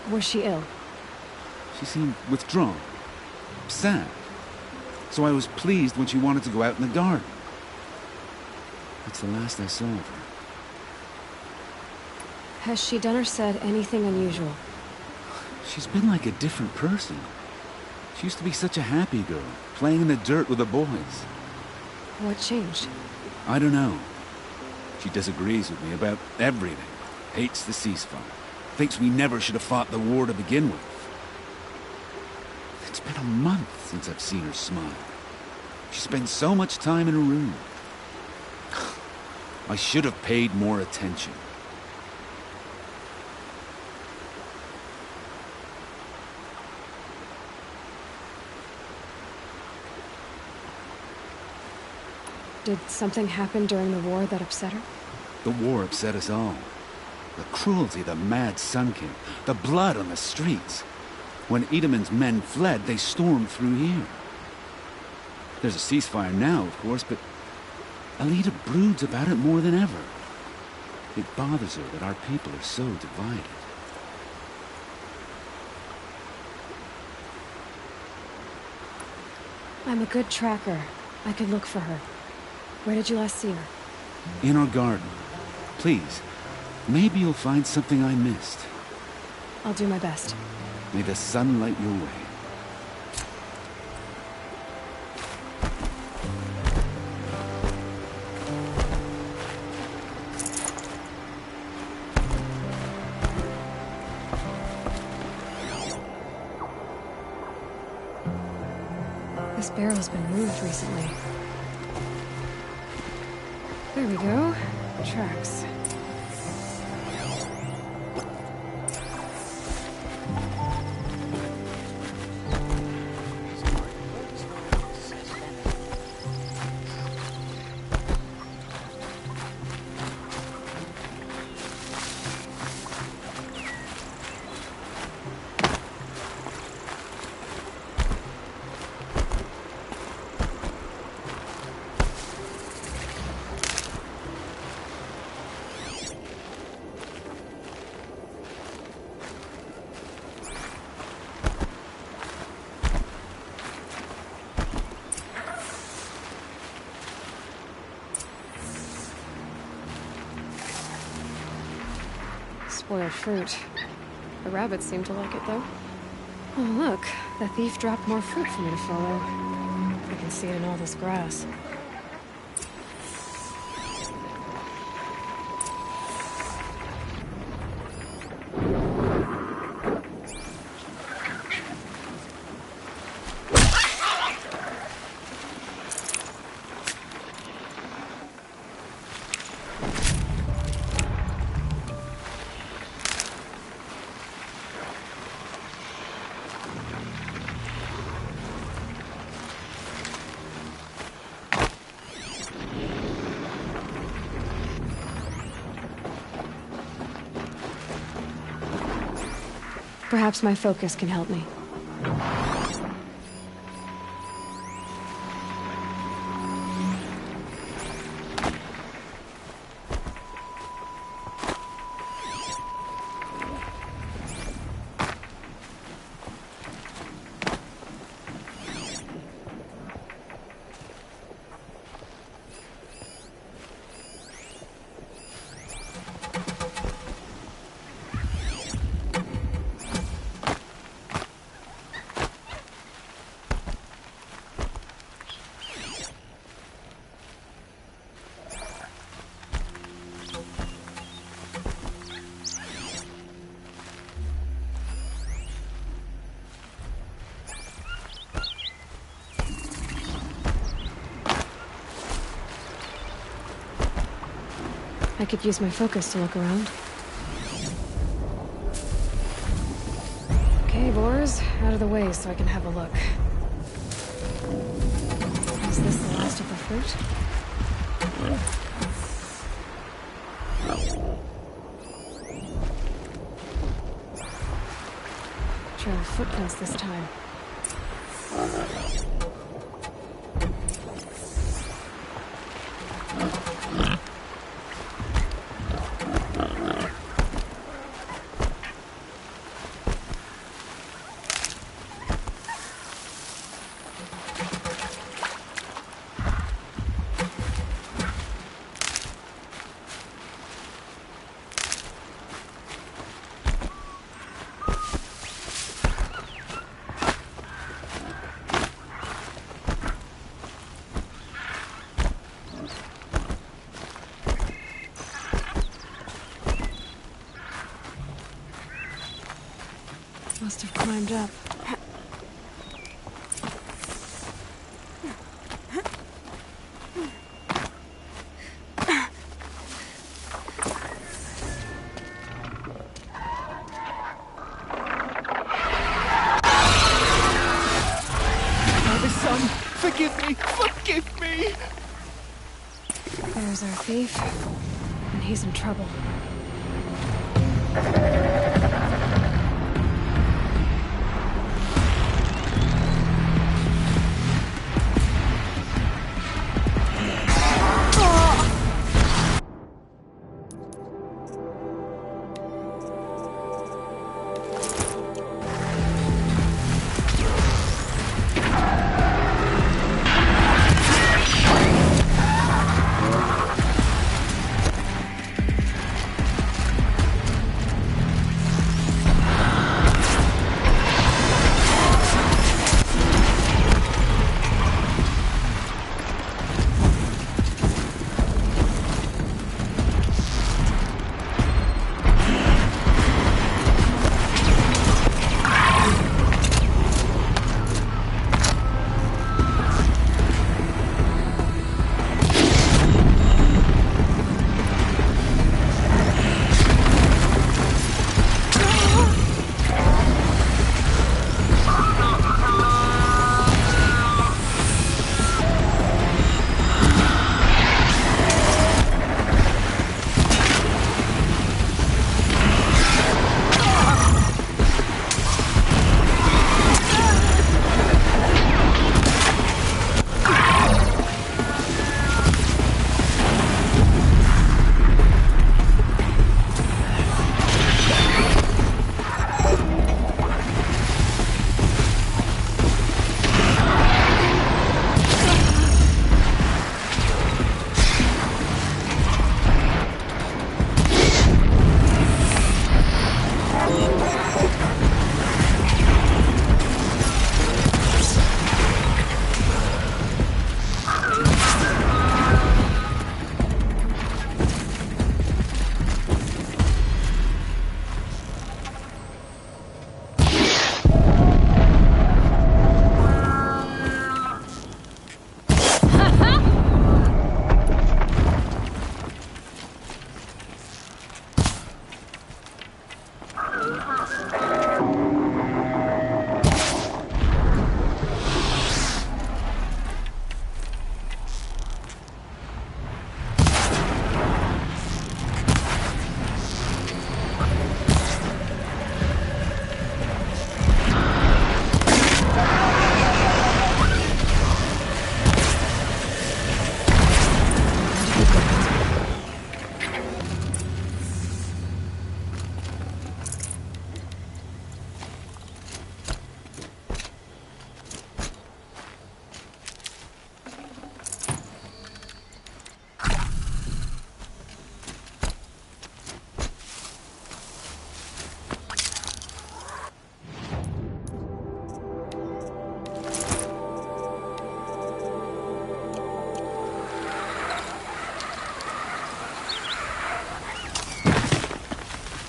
Was she ill? She seemed withdrawn. Sad. So I was pleased when she wanted to go out in the garden. That's the last I saw of her. Has she done or said anything unusual? She's been like a different person. She used to be such a happy girl, playing in the dirt with the boys. What changed? I don't know. She disagrees with me about everything. Hates the ceasefire. Thinks we never should have fought the war to begin with. It's been a month since I've seen her smile. She spends so much time in her room. I should have paid more attention. Did something happen during the war that upset her? The war upset us all. The cruelty, the mad Sun King, the blood on the streets. When Edamon's men fled, they stormed through here. There's a ceasefire now, of course, but Alita broods about it more than ever. It bothers her that our people are so divided. I'm a good tracker. I could look for her. Where did you last see her? In our garden. Please, maybe you'll find something I missed. I'll do my best. May the sun light your way. This barrel's been moved recently. There we go. Tracks. Spoiled fruit. The rabbits seem to like it, though. Oh, look. The thief dropped more fruit for me to follow. I can see it in all this grass. Perhaps my focus can help me. I could use my focus to look around. Okay, boars, out of the way so I can have a look. Is this the last of the fruit? Trail of footprints this time. Must have climbed up. My son, forgive me! Forgive me! There's our thief, and he's in trouble.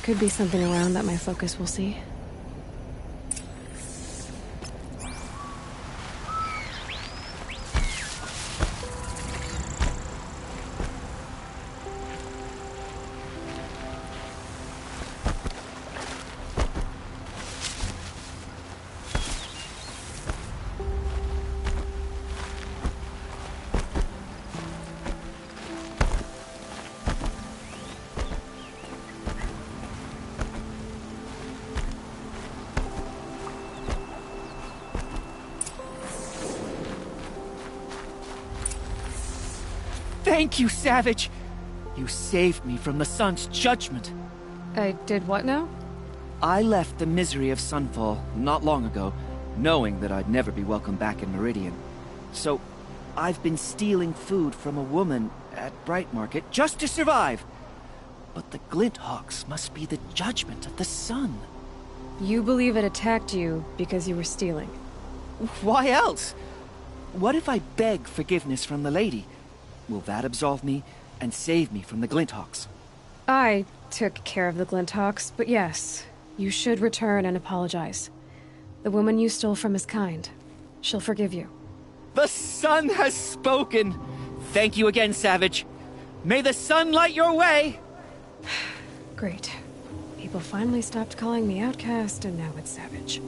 Could be something around that my focus will see. Thank you, Savage! You saved me from the sun's judgment. I did what now? I left the misery of Sunfall not long ago, knowing that I'd never be welcome back in Meridian. So, I've been stealing food from a woman at Bright Market just to survive. But the Glinthawks must be the judgment of the sun. You believe it attacked you because you were stealing? Why else? What if I beg forgiveness from the lady? Will that absolve me and save me from the Glinthawks? I took care of the Glinthawks, but yes, you should return and apologize. The woman you stole from is kind. She'll forgive you. The sun has spoken! Thank you again, Savage. May the sun light your way! Great. People finally stopped calling me outcast, and now it's Savage.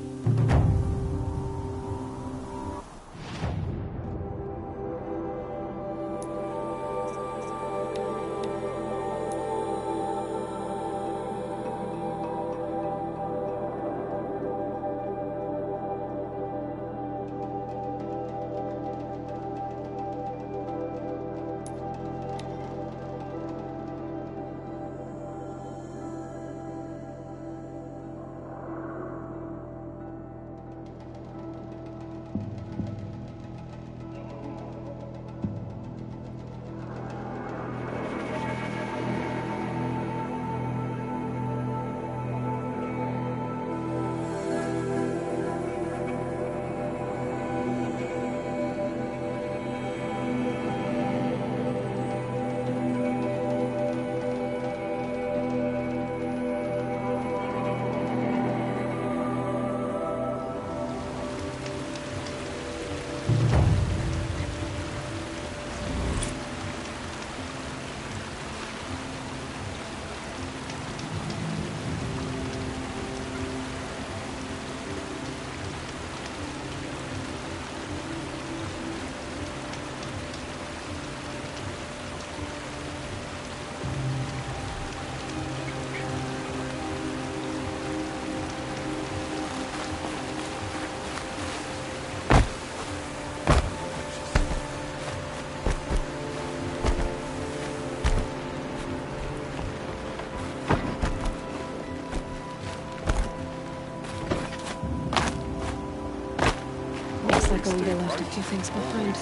Galita left a few things behind.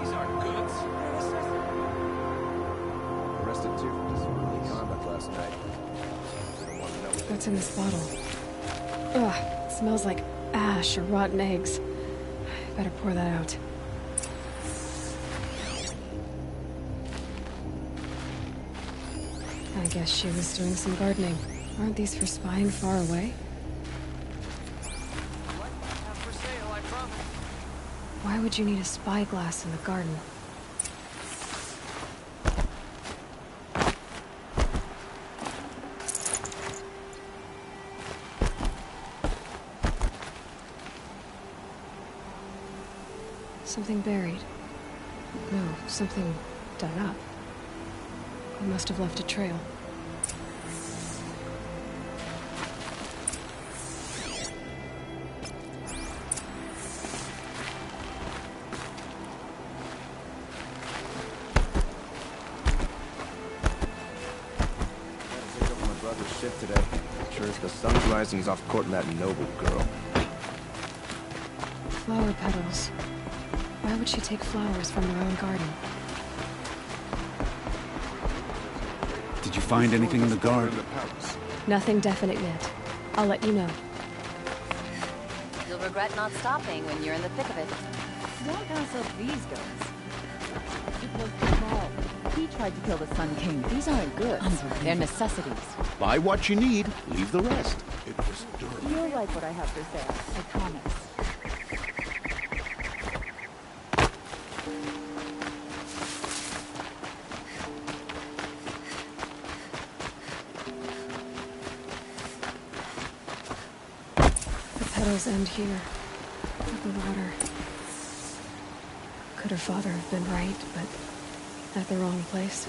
These aren't goods. Arrested two for disorderly conduct last night. What's in this bottle? Ugh, it smells like ash or rotten eggs. Better pour that out. I guess she was doing some gardening. Aren't these for spying far away? Why would you need a spyglass in the garden? Something buried. No, something dug up. We must have left a trail. Today. Sure as the sun's rising, he's off courting that noble girl. Flower petals. Why would she take flowers from her own garden? Did you find anything in the garden? Nothing definite yet. I'll let you know. You'll regret not stopping when you're in the thick of it. Don't pass up these guys. It was small. He tried to kill the Sun King. These aren't goods. They're necessities. Buy what you need, leave the rest. It was durable. You'll like what I have to say, I promise. The petals end here, at the water. Could her father have been right, but at the wrong place?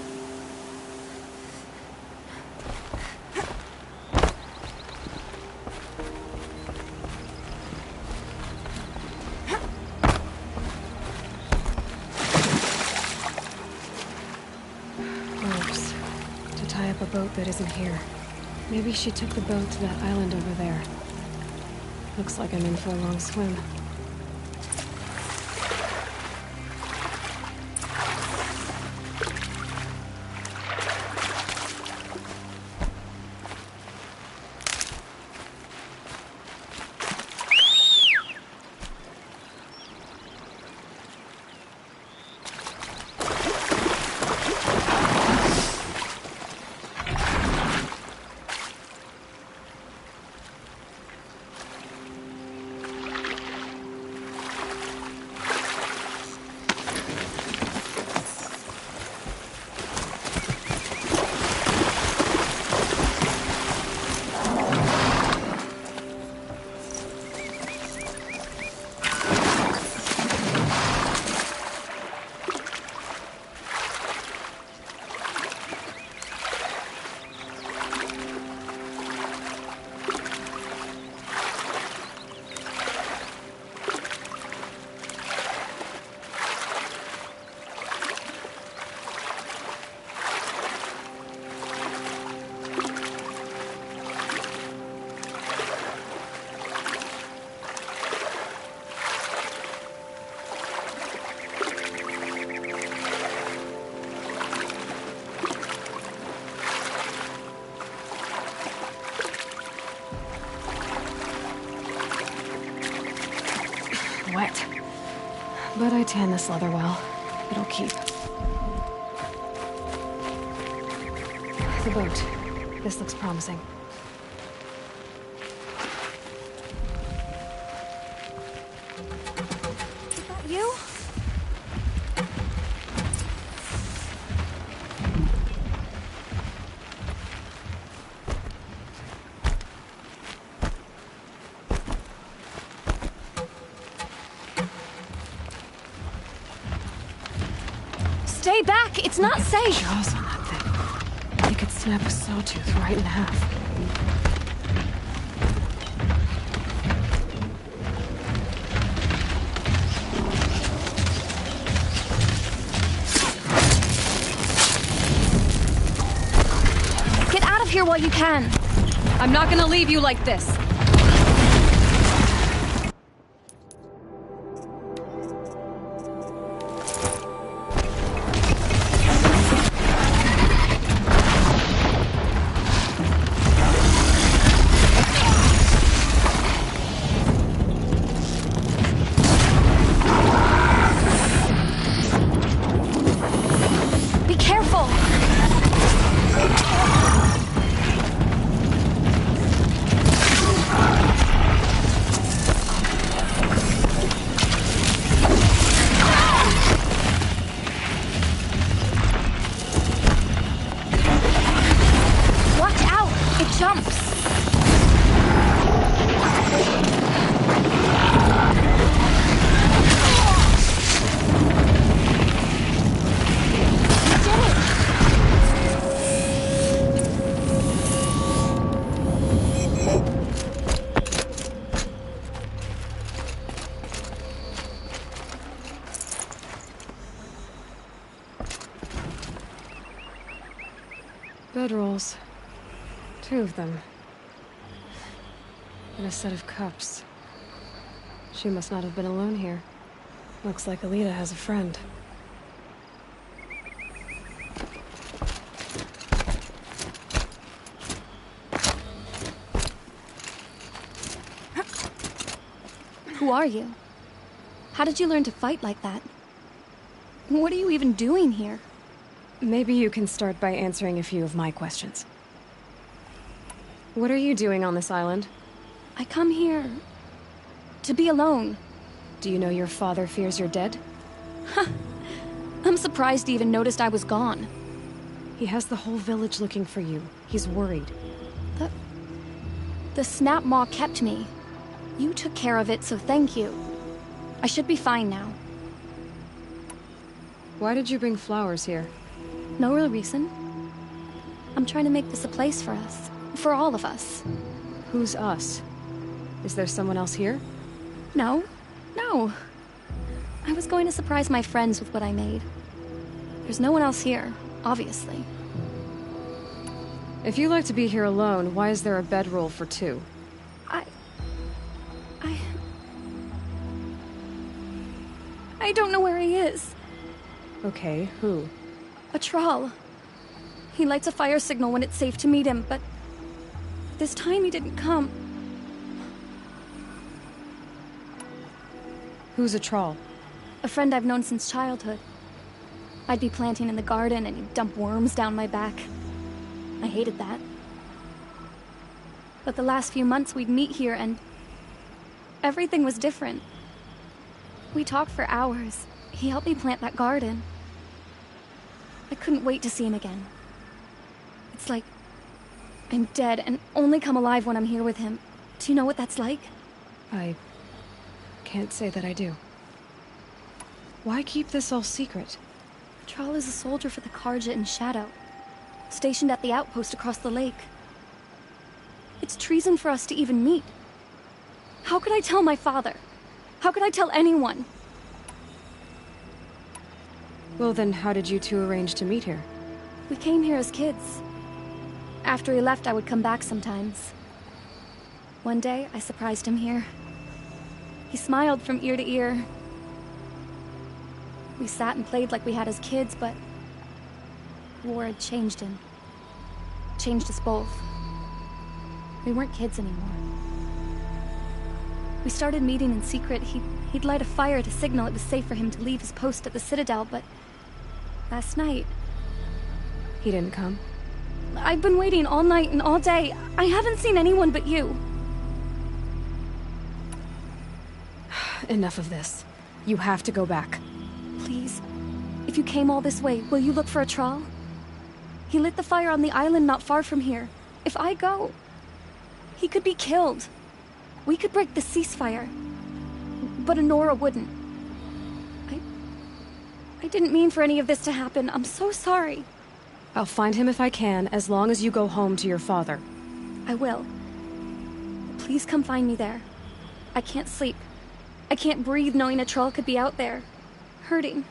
boat that isn't here. Maybe she took the boat to that island over there. Looks like I'm in for a long swim. Wet. But I tan this leather well. It'll keep. The boat. This looks promising. Is that you? Stay back! It's not safe! Jaws on that thing. They could snap a sawtooth right in half. Get out of here while you can! I'm not gonna leave you like this. Be careful! Watch out! It jumps! You did it! Bedrolls. 2 of them. And a set of cups. She must not have been alone here. Looks like Alita has a friend. Who are you? How did you learn to fight like that? What are you even doing here? Maybe you can start by answering a few of my questions. What are you doing on this island? I come here to be alone. Do you know your father fears you're dead? I'm surprised he even noticed I was gone. He has the whole village looking for you. He's worried. The Snap Maw kept me. You took care of it, so thank you. I should be fine now. Why did you bring flowers here? No real reason. I'm trying to make this a place for us. For all of us. Who's us? Is there someone else here? No. No. I was going to surprise my friends with what I made. There's no one else here, obviously. If you like to be here alone, why is there a bedroll for two? I don't know where he is. Okay, who? A Thrall. He lights a fire signal when it's safe to meet him, but this time he didn't come. Who's a Thrall? A friend I've known since childhood. I'd be planting in the garden and he'd dump worms down my back. I hated that. But the last few months we'd meet here and everything was different. We talked for hours. He helped me plant that garden. I couldn't wait to see him again. It's like I'm dead and only come alive when I'm here with him. Do you know what that's like? I can't say that I do. Why keep this all secret? Thrall is a soldier for the Carja in Shadow, stationed at the outpost across the lake. It's treason for us to even meet. How could I tell my father? How could I tell anyone? Well then, how did you two arrange to meet here? We came here as kids. After he left, I would come back sometimes. One day, I surprised him here. He smiled from ear to ear. We sat and played like we had as kids, but war had changed him. Changed us both. We weren't kids anymore. We started meeting in secret. He'd light a fire to signal it was safe for him to leave his post at the Citadel, but last night... He didn't come? I've been waiting all night and all day. I haven't seen anyone but you. Enough of this. You have to go back. Please, if you came all this way, will you look for a Thrall? He lit the fire on the island not far from here. If I go, he could be killed. We could break the ceasefire, but Anora wouldn't. I didn't mean for any of this to happen. I'm so sorry. I'll find him if I can, as long as you go home to your father. I will. Please come find me there. I can't sleep. I can't breathe knowing a Thrall could be out there, hurting.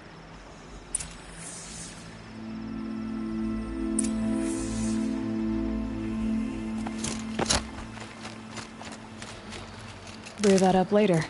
Brew that up later.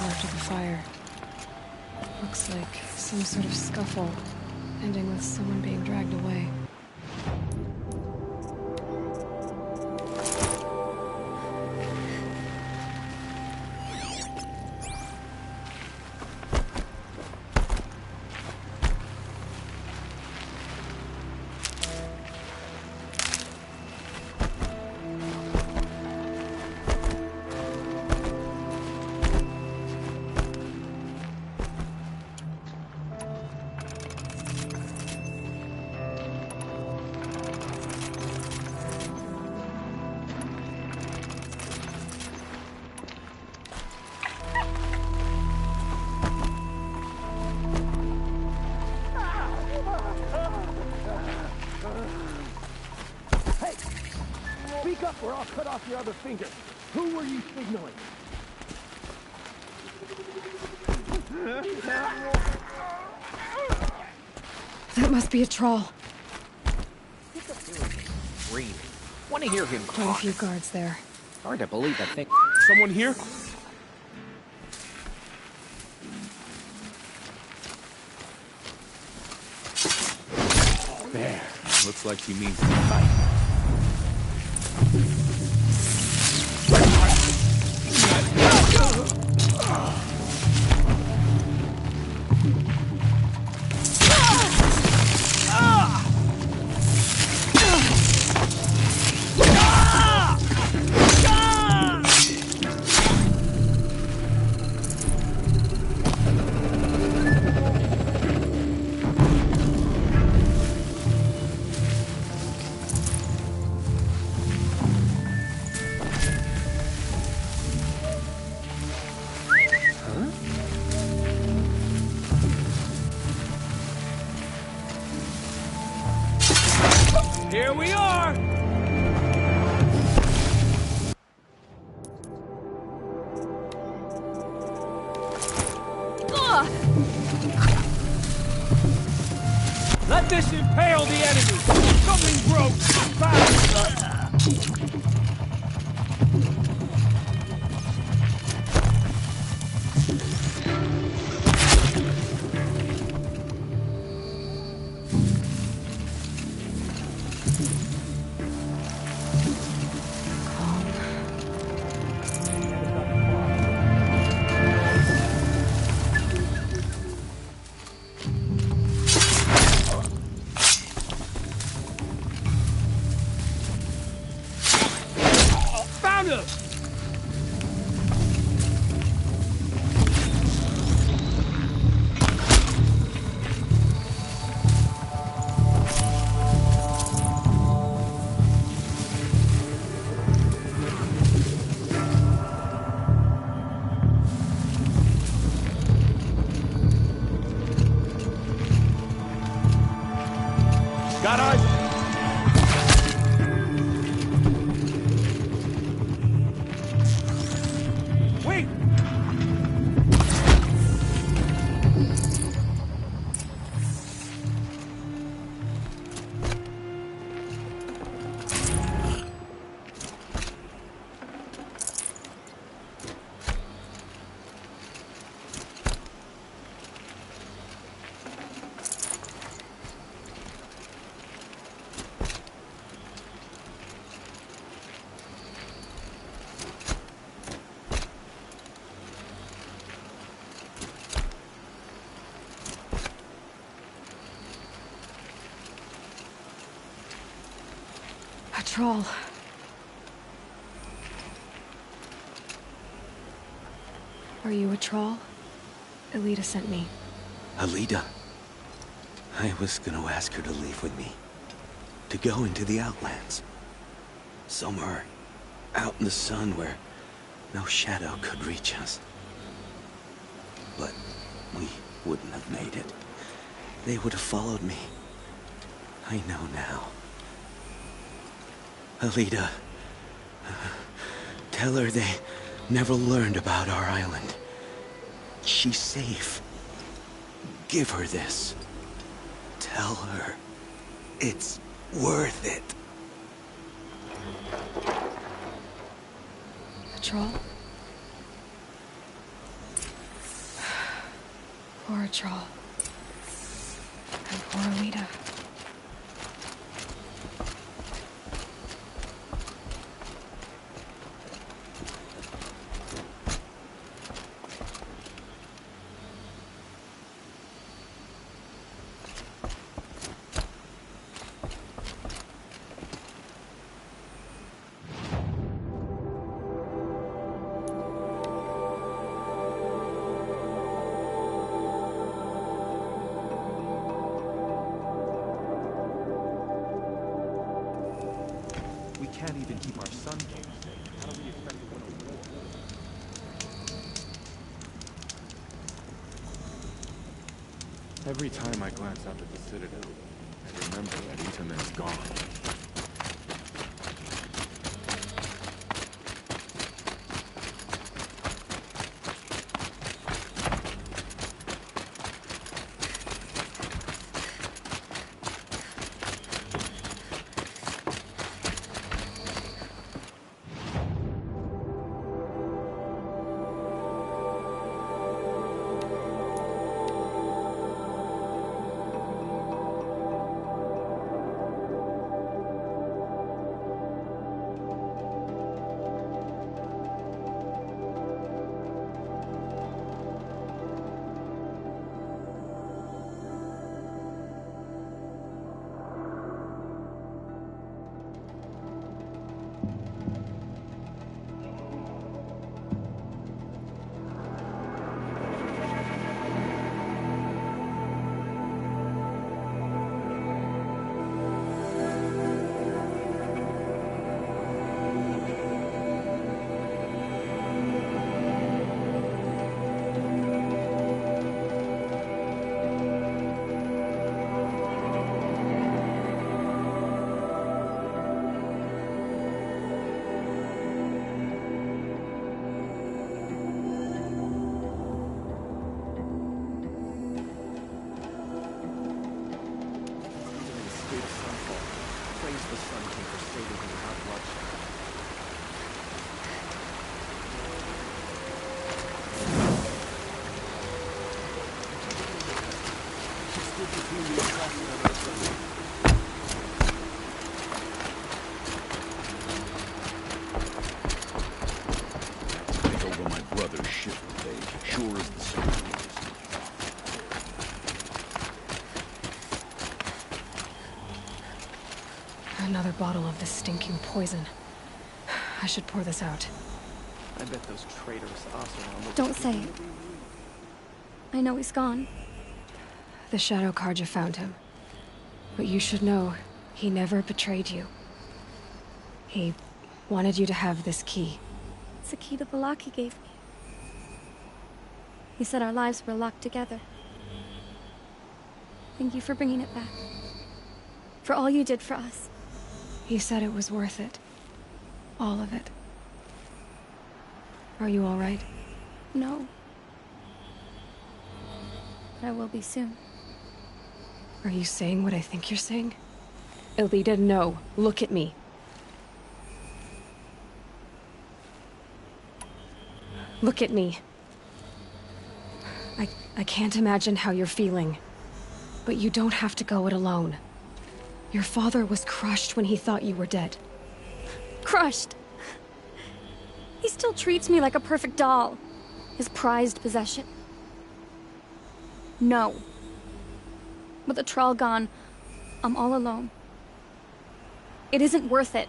After the fire. Looks like some sort of scuffle, ending with someone being dragged away. Or I'll cut off your other finger. Who were you signaling? That must be a Thrall. Screaming. Want to hear him Quite a talk. few guards there. Hard to believe that thing. Someone here? There. Looks like he means to fight. Here we are! Let this impale the enemy! Something broke! Fast! Found him! Got eyes! Wait! A troll. Are you a troll? Elita sent me. Alida. I was gonna ask her to leave with me. To go into the Outlands. Somewhere out in the sun where no shadow could reach us. But we wouldn't have made it. They would have followed me. I know now. Alida, tell her they never learned about our island. She's safe. Give her this. Tell her it's worth it. A troll? Poor troll. And poor Alita. We can't even keep our Sun King safe. How do we expect to win a war? Every time I glance up at the Citadel, I remember that Itamen's gone. sure as the sun. Another bottle of this stinking poison. I should pour this out. I bet those traitors also Don't say it. I know he's gone. The Shadow Carja found him. But you should know, he never betrayed you. He wanted you to have this key. It's the key the Vallaki gave me. He said our lives were locked together. Thank you for bringing it back. For all you did for us. He said it was worth it. All of it. Are you all right? No. But I will be soon. Are you saying what I think you're saying? Elita, no. Look at me. Look at me. I can't imagine how you're feeling. But you don't have to go it alone. Your father was crushed when he thought you were dead. Crushed! He still treats me like a perfect doll. His prized possession. No. With the Thrall gone, I'm all alone. It isn't worth it.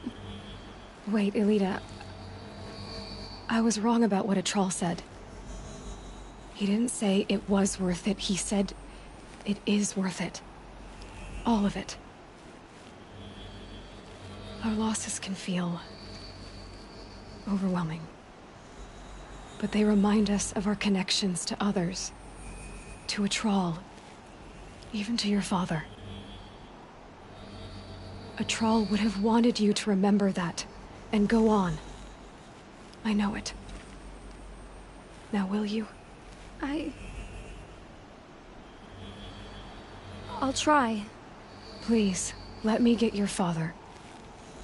Wait, Elita. I was wrong about what a Thrall said. He didn't say it was worth it. He said it is worth it. All of it. Our losses can feel overwhelming. But they remind us of our connections to others. To a Thrall. Even to your father. A Thrall would have wanted you to remember that, and go on. I know it. Now will you? I'll try. Please, let me get your father.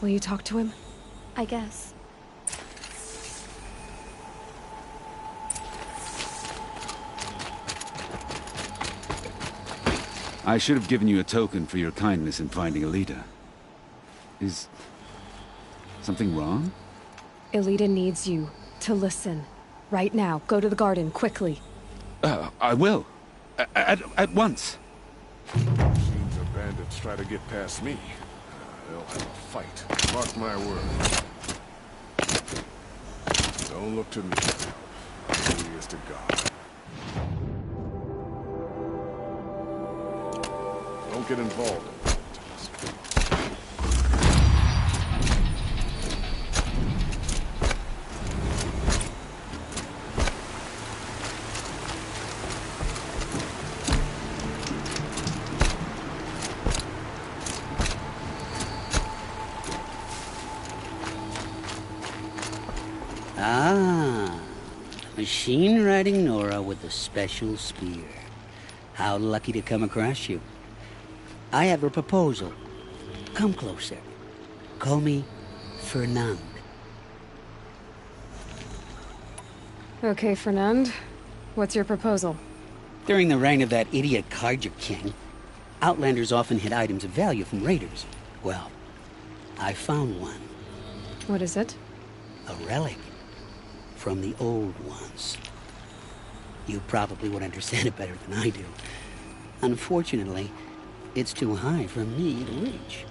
Will you talk to him? I guess. I should have given you a token for your kindness in finding Elita. Is something wrong? Elita needs you to listen. Right now. Go to the garden, quickly. I will. At once. Seems the bandits try to get past me. They'll have a fight. Mark my words. Don't look to me. Only is to God. Don't get involved in politics. Ah, machine-riding Nora with a special spear. How lucky to come across you. I have a proposal. Come closer. Call me Fernand. Okay, Fernand. What's your proposal? During the reign of that idiot Carja king, Outlanders often hid items of value from raiders. Well, I found one. What is it? A relic. From the old ones. You probably would understand it better than I do. Unfortunately, it's too high for me to reach.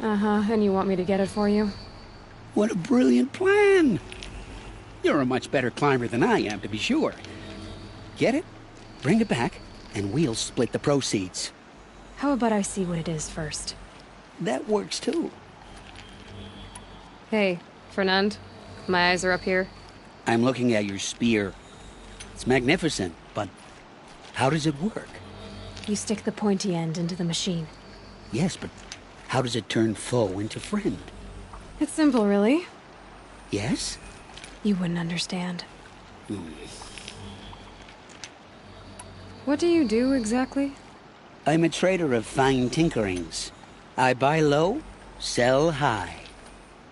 Uh-huh, and you want me to get it for you? What a brilliant plan! You're a much better climber than I am, to be sure. Get it, bring it back, and we'll split the proceeds. How about I see what it is first? That works too. Hey, Fernand. My eyes are up here. I'm looking at your spear. It's magnificent, but how does it work? You stick the pointy end into the machine. Yes, but how does it turn foe into friend? It's simple, really. Yes? You wouldn't understand. What do you do, exactly? I'm a trader of fine tinkerings. I buy low, sell high.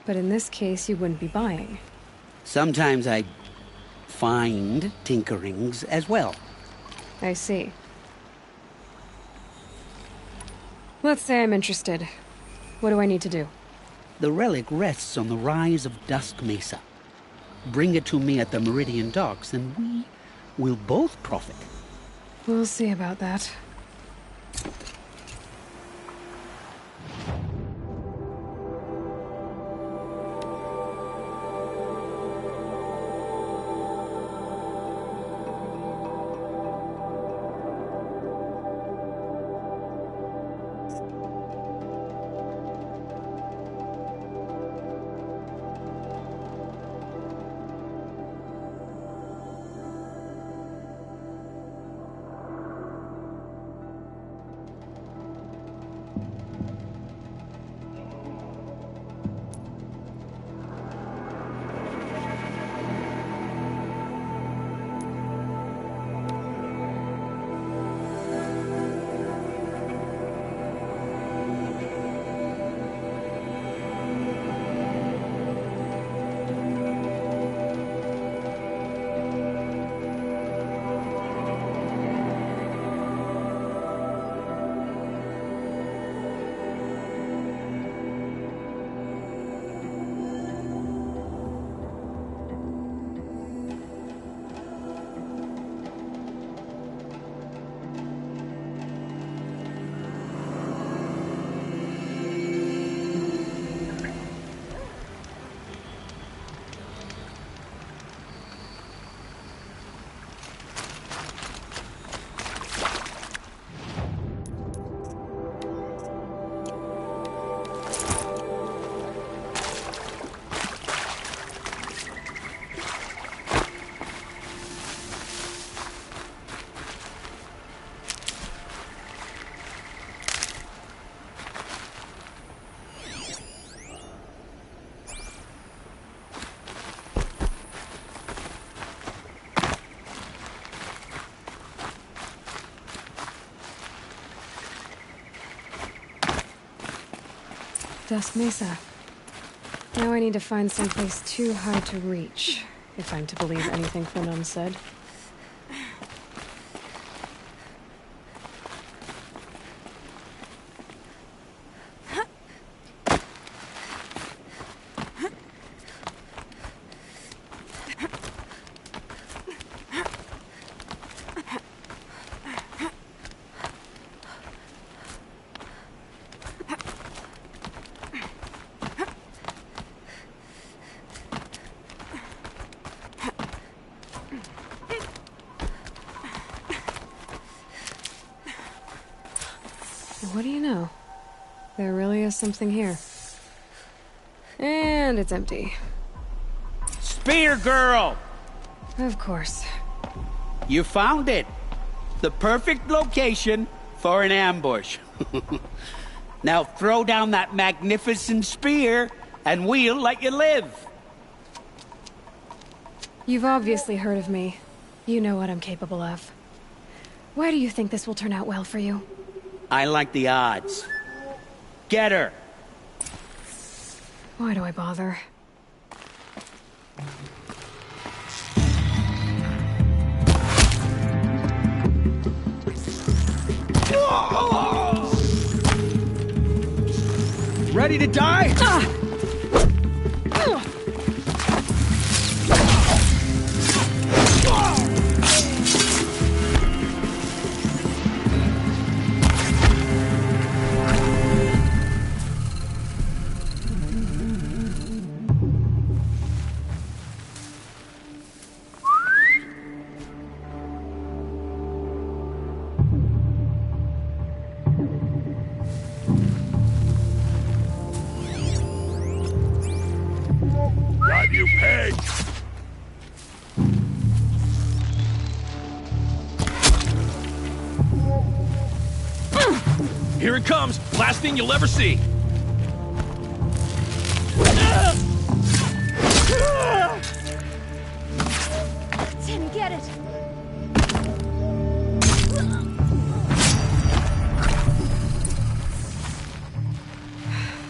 But in this case, you wouldn't be buying. Sometimes I find tinkerings as well. I see. Let's say I'm interested. What do I need to do? The relic rests on the rise of Dusk Mesa. Bring it to me at the Meridian docks, and we we'll both profit. We'll see about that. Dusk Mesa. Now I need to find someplace too high to reach, if I'm to believe anything Fanon said. What do you know? There really is something here. And it's empty. Spear girl! Of course. You found it. The perfect location for an ambush. Now throw down that magnificent spear, and we'll let you live. You've obviously heard of me. You know what I'm capable of. Why do you think this will turn out well for you? I like the odds. Get her! Why do I bother? Ready to die? God, you pig! Here it comes! Last thing you'll ever see! Tim, get it!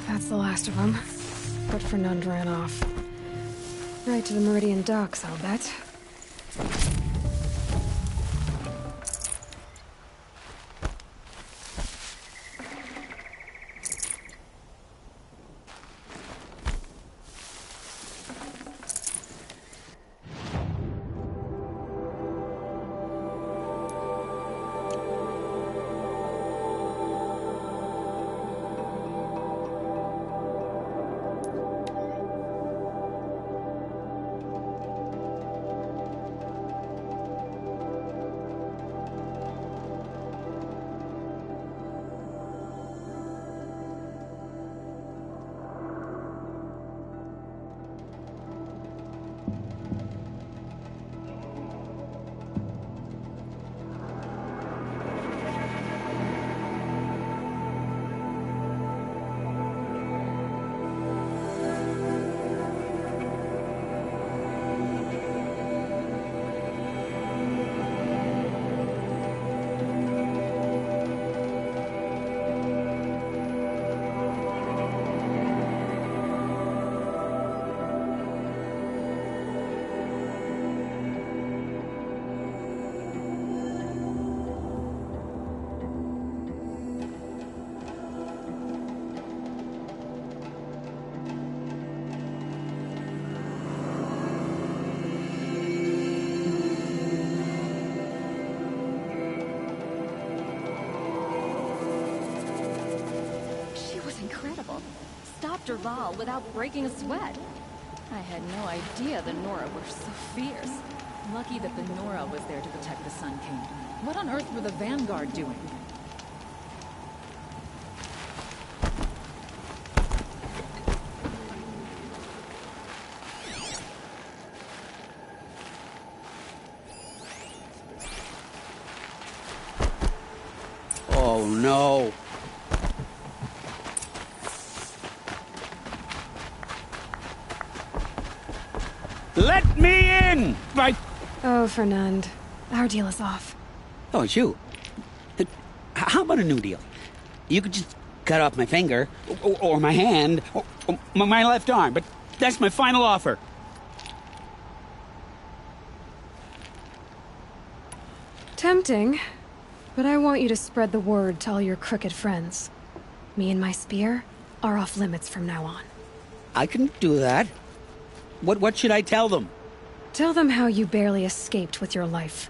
That's the last of them. But Fernand ran off. Right to the Meridian docks, I'll bet. Stopped Dervahl without breaking a sweat. I had no idea the Nora were so fierce. Lucky that the Nora was there to protect the Sun King. What on earth were the Vanguard doing? Oh, no. Let me in! Oh, Fernand. Our deal is off. Oh, it's you. How about a new deal? You could just cut off my finger, or my hand, or my left arm, but that's my final offer. Tempting, but I want you to spread the word to all your crooked friends. Me and my spear are off limits from now on. I can do that. What should I tell them? Tell them how you barely escaped with your life.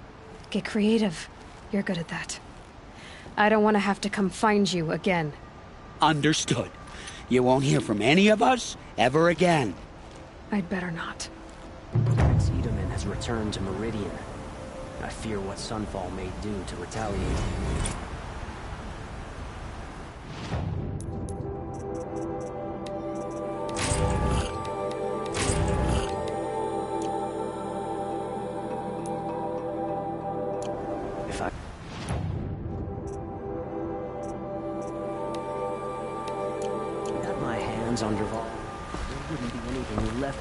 Get creative. You're good at that. I don't want to have to come find you again. Understood. You won't hear from any of us ever again. I'd better not. Prince Edaman has returned to Meridian. I fear what Sunfall may do to retaliate. If I got my hands on Dervahl, there wouldn't be anything left.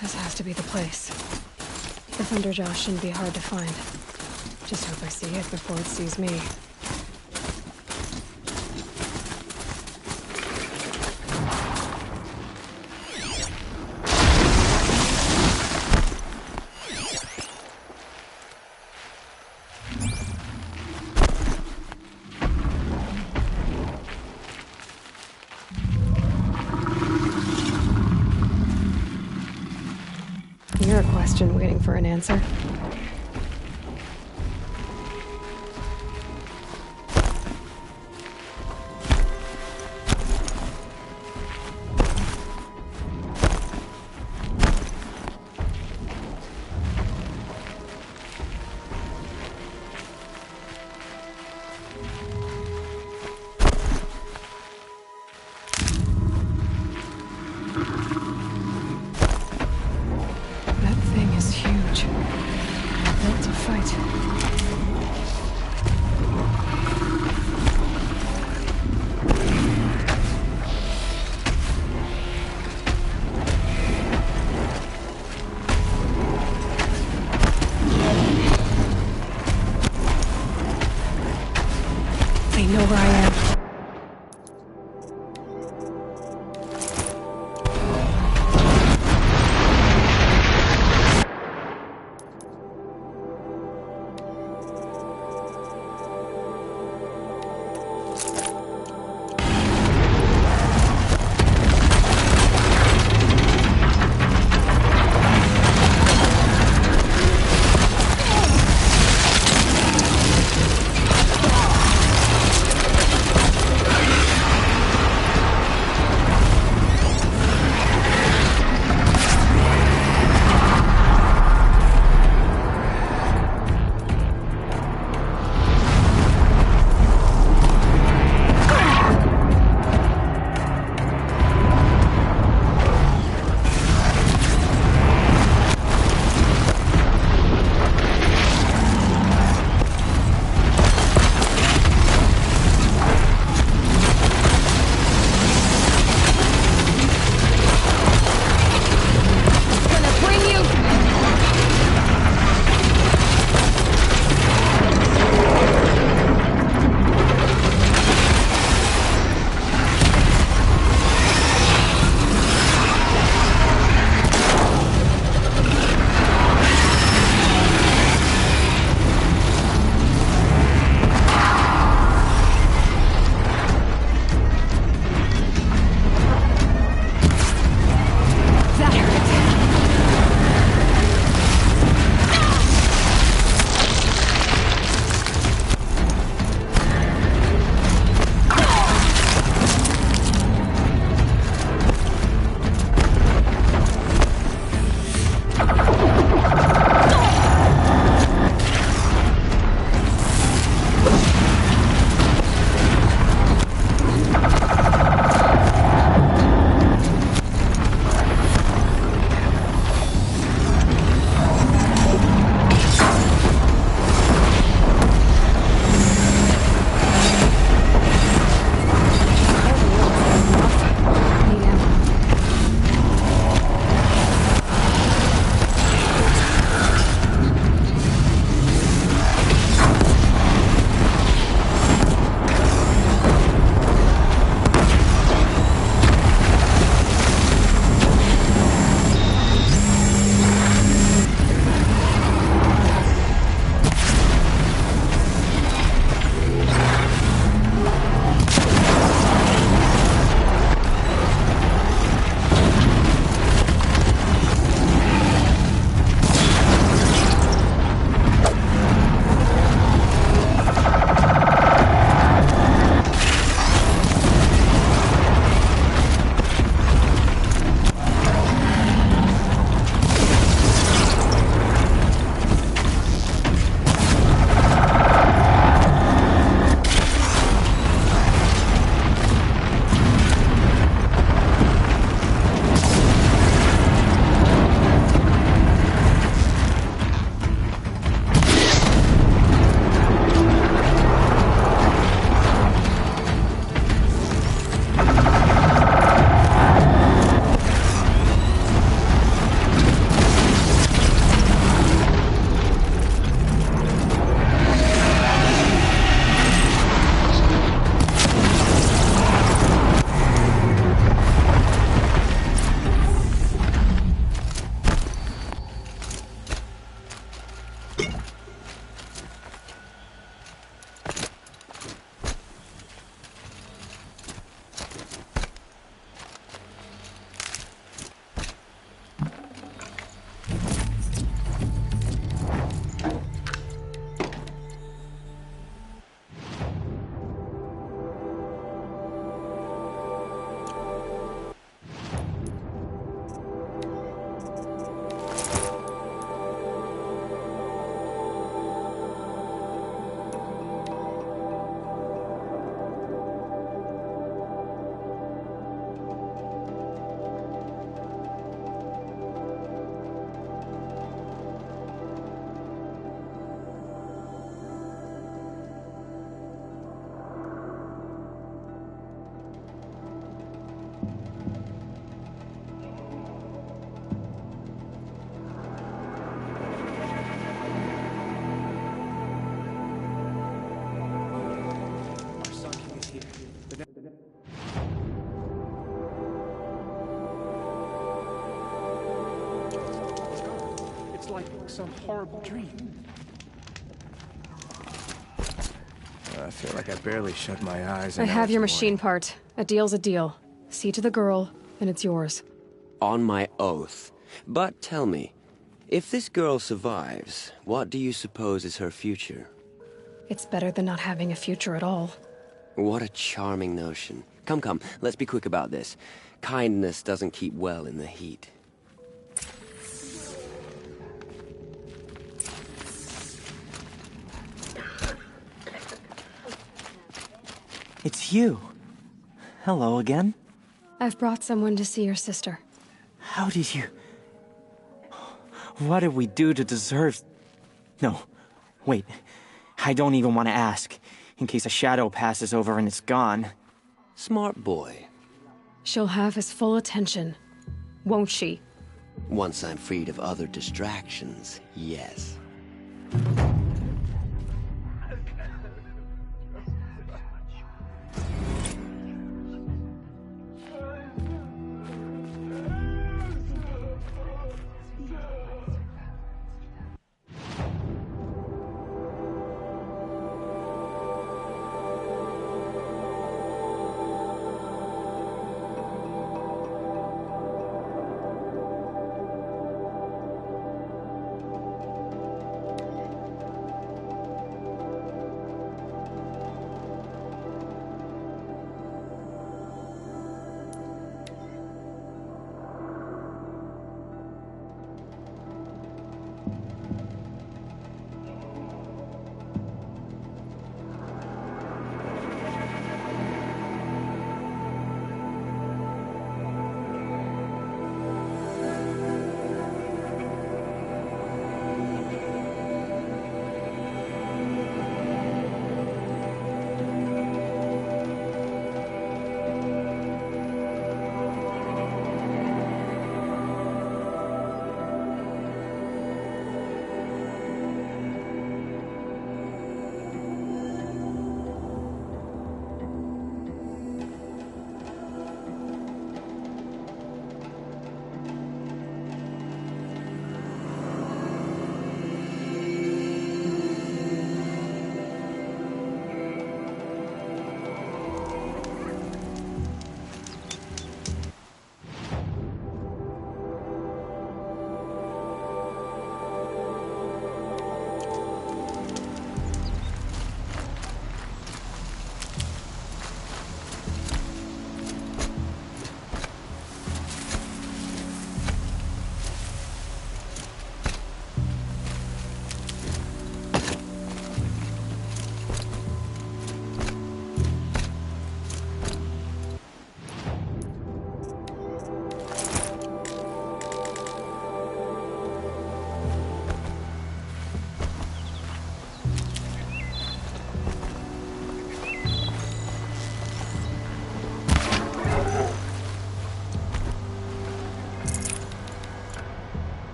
This has to be the place. The Thunderjaw shouldn't be hard to find. Just hope I see it before it sees me. another question waiting for an answer. That thing is huge. some horrible dream. I feel like I barely shut my eyes. I have your machine part. A deal's a deal. See to the girl, and it's yours. On my oath. But tell me, if this girl survives, what do you suppose is her future? It's better than not having a future at all. What a charming notion. Come, let's be quick about this. Kindness doesn't keep well in the heat. It's you. Hello again. I've brought someone to see your sister. How did you... What did we do to deserve... No, wait. I don't even want to ask, in case a shadow passes over and it's gone. Smart boy. She'll have his full attention, won't she? Once I'm freed of other distractions, yes.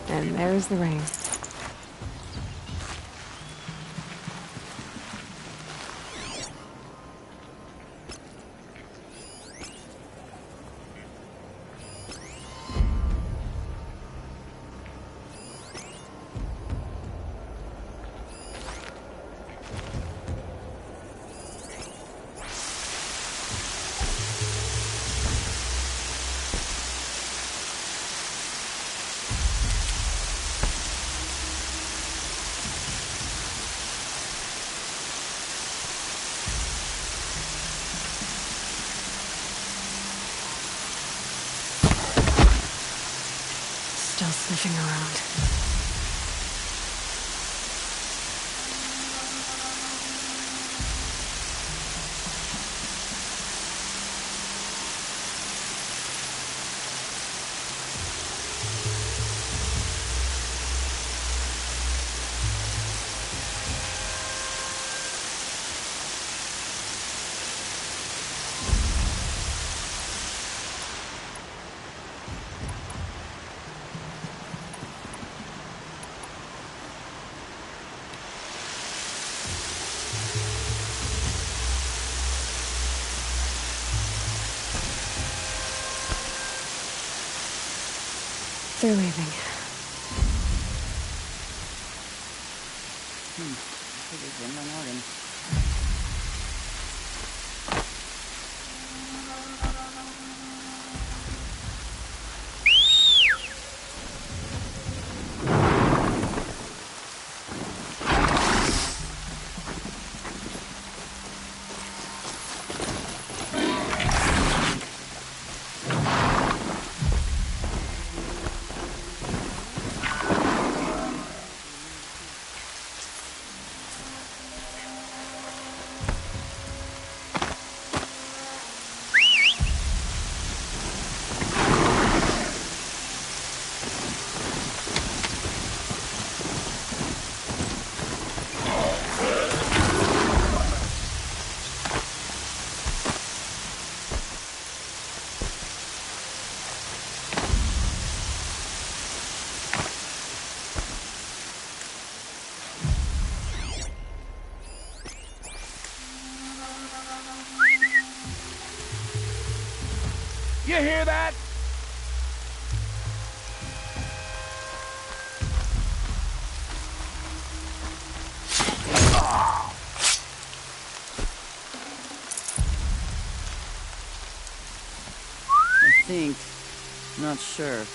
And there's the rain. rushing around. They're leaving. Figure's in my organ. You hear that? I think. Not sure.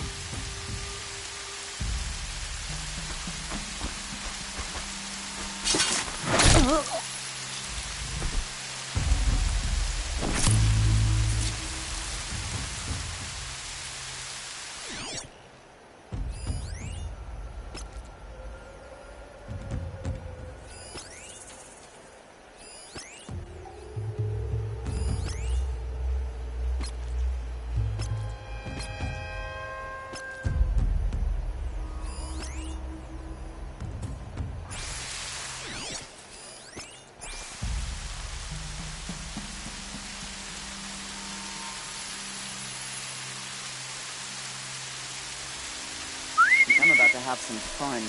I'm about to have some fun.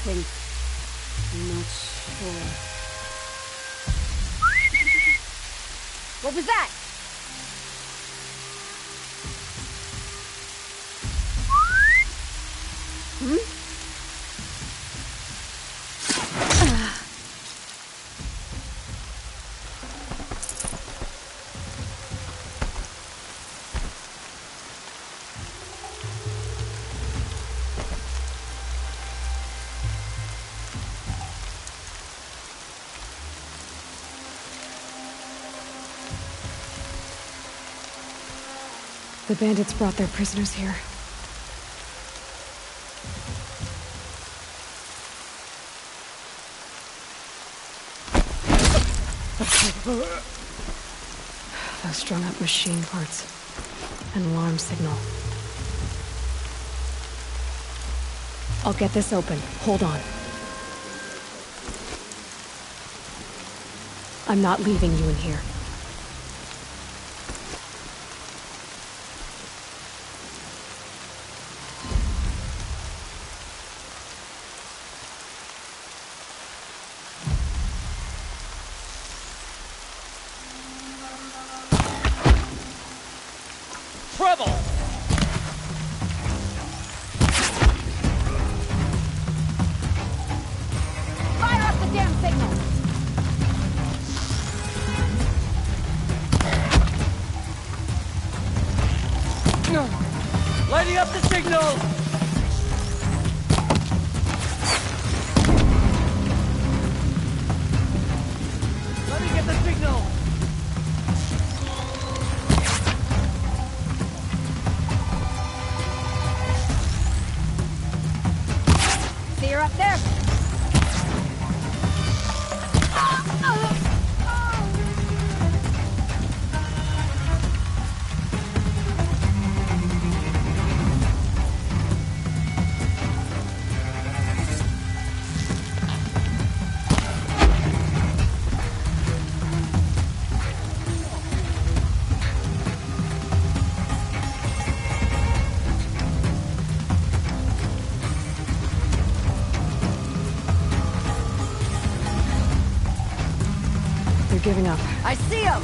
I'm not sure. What was that? The bandits brought their prisoners here. Those strung up machine parts. An alarm signal. I'll get this open. Hold on. I'm not leaving you in here. Trouble! Fire up the damn signal! Lighting up the signal! Let me get the signal! See her up there? They're giving up. I see him!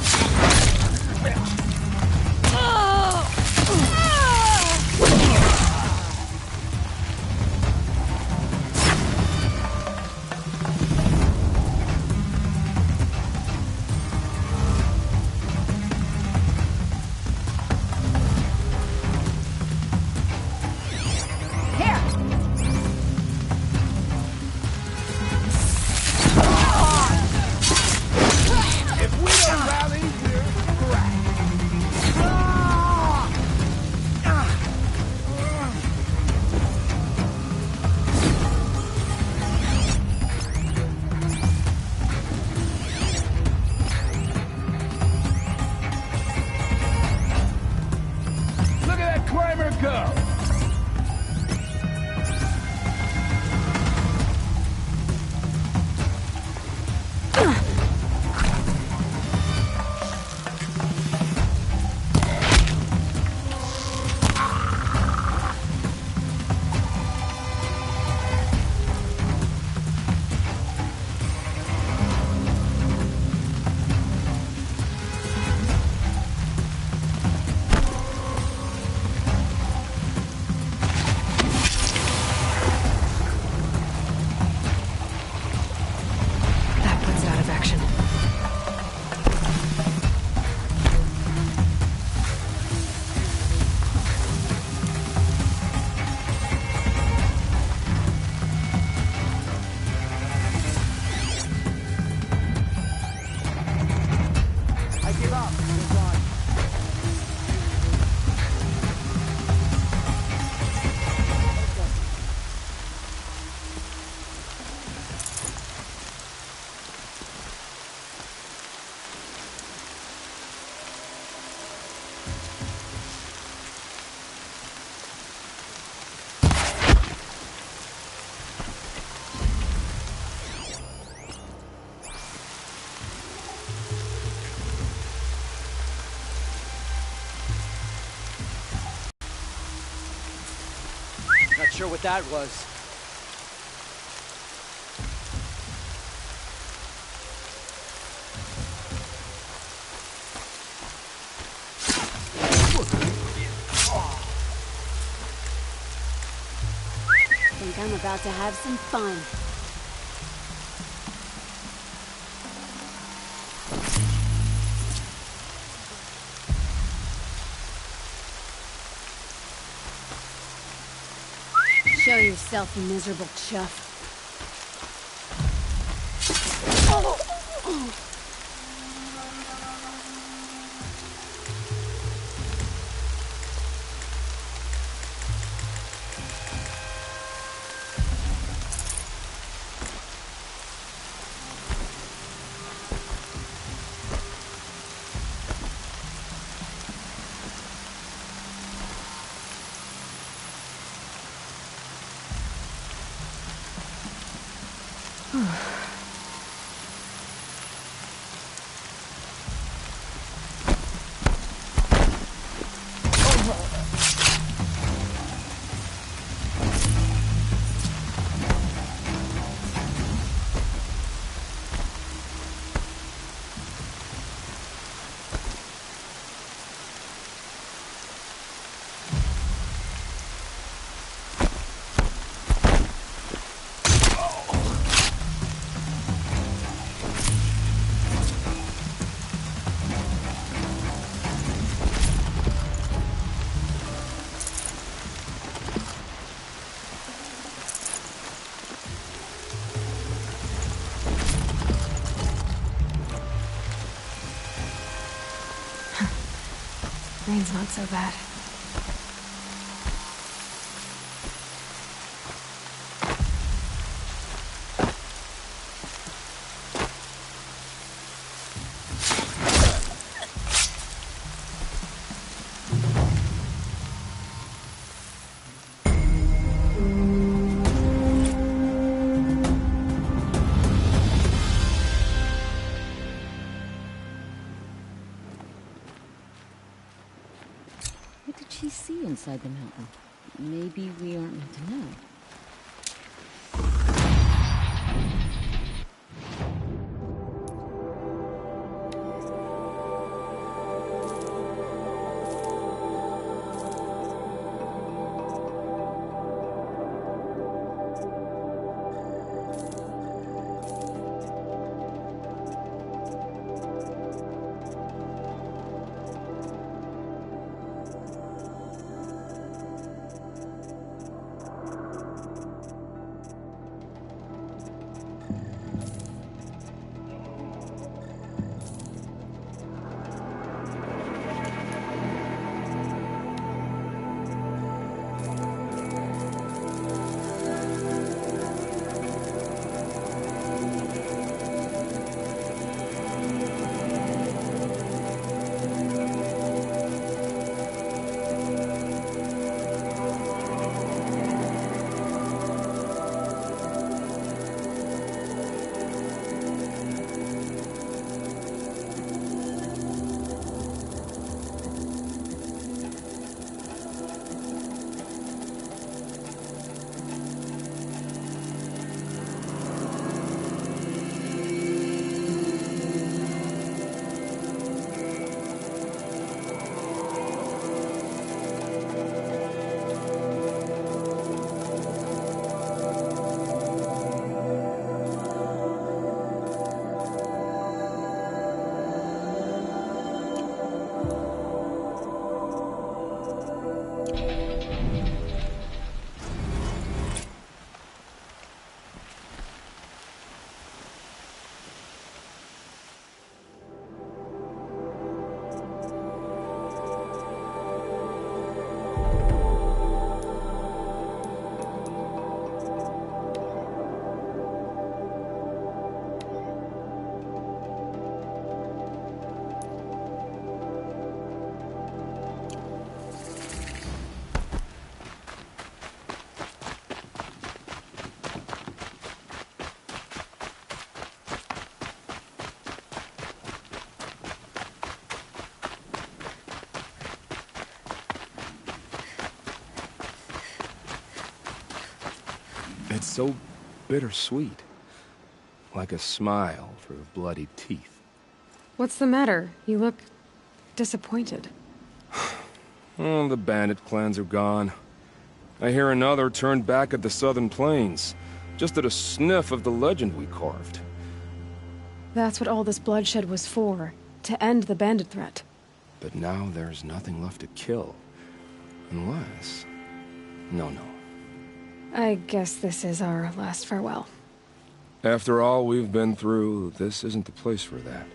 Look at that climber go! That puts it out of action. I give up. It's on. Not sure what that was. Think I'm about to have some fun. Show yourself, you miserable chuff. Rain's not so bad. What did she see inside the mountain? Maybe we aren't meant to know. It's so bittersweet. Like a smile through bloody teeth. What's the matter? You look disappointed. Oh, the bandit clans are gone. I hear another turned back at the southern plains, just at a sniff of the legend we carved. That's what all this bloodshed was for, to end the bandit threat. But now there's nothing left to kill. Unless... No. I guess this is our last farewell. After all we've been through, this isn't the place for that.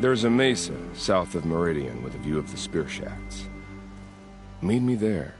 There's a mesa south of Meridian with a view of the spear shafts. Meet me there.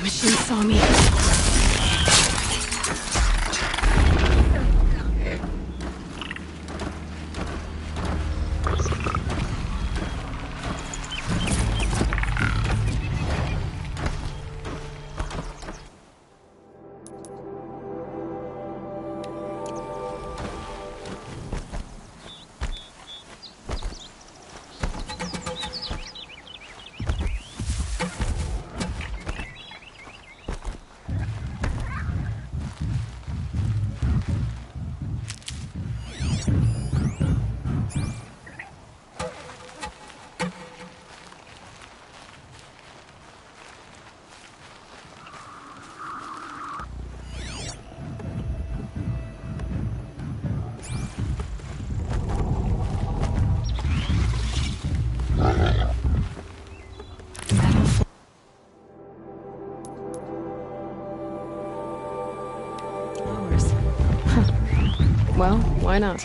Machine saw me. Well, why not?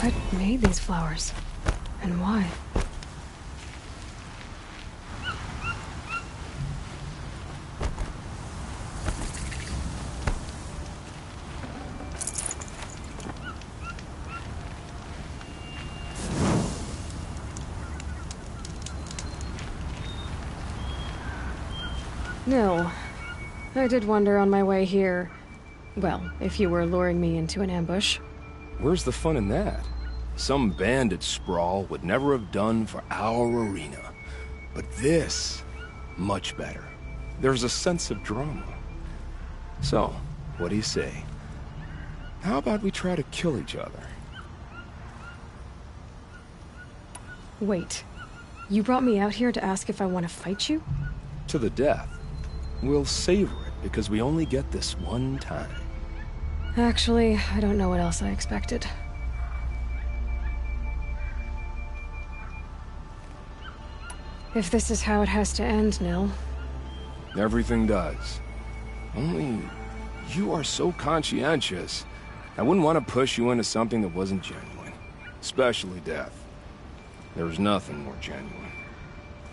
What made these flowers? And why? No. I did wonder on my way here. Well, if you were luring me into an ambush. Where's the fun in that? Some bandit sprawl would never have done for our arena. But this, much better. There's a sense of drama. So, what do you say? How about we try to kill each other? Wait. You brought me out here to ask if I want to fight you? To the death. We'll savor it, because we only get this one time. Actually, I don't know what else I expected. If this is how it has to end, Nil. Everything does. Only, you are so conscientious. I wouldn't want to push you into something that wasn't genuine. Especially death. There's nothing more genuine.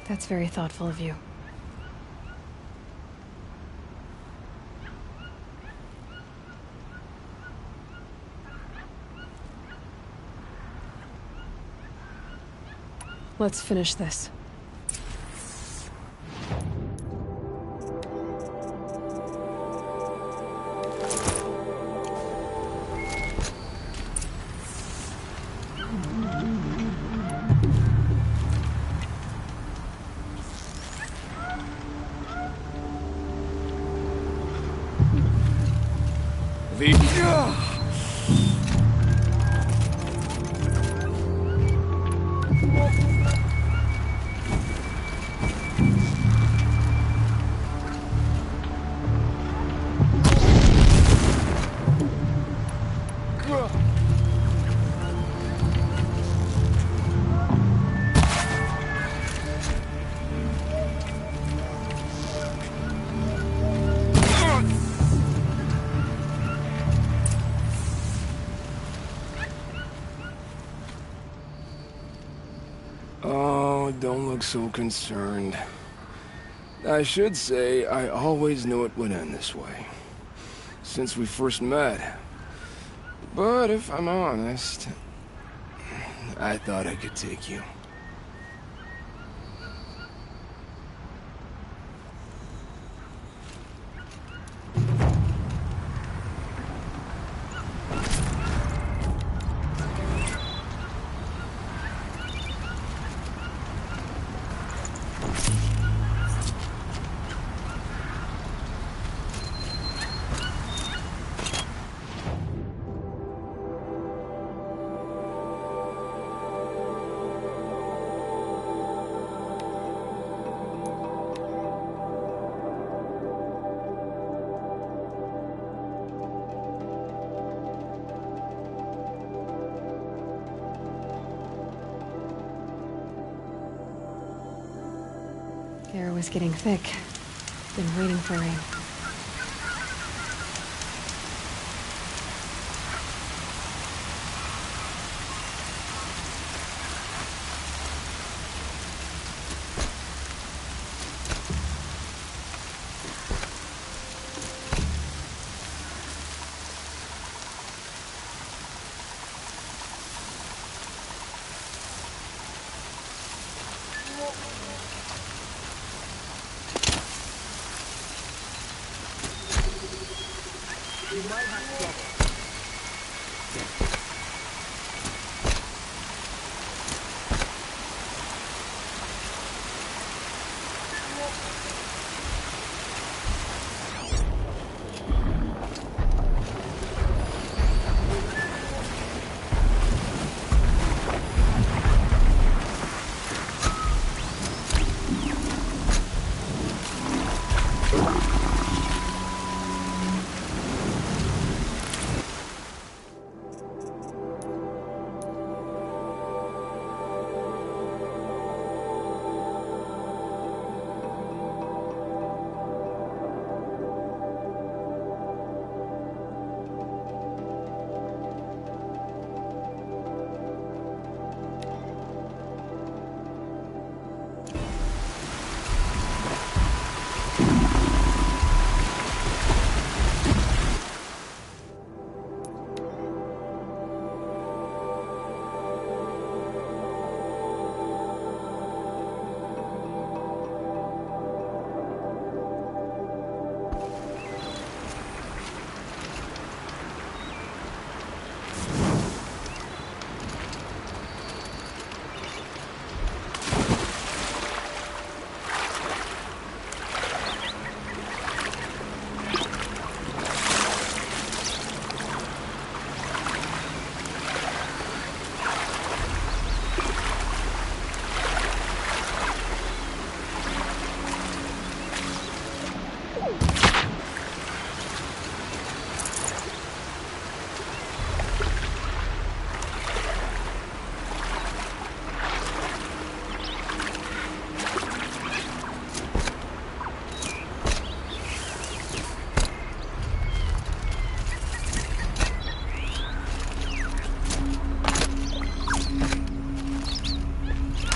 That's very thoughtful of you. Let's finish this. Don't look so concerned. I should say, I always knew it would end this way. Since we first met. But if I'm honest, I thought I could take you. The air was getting thick. Been waiting for rain.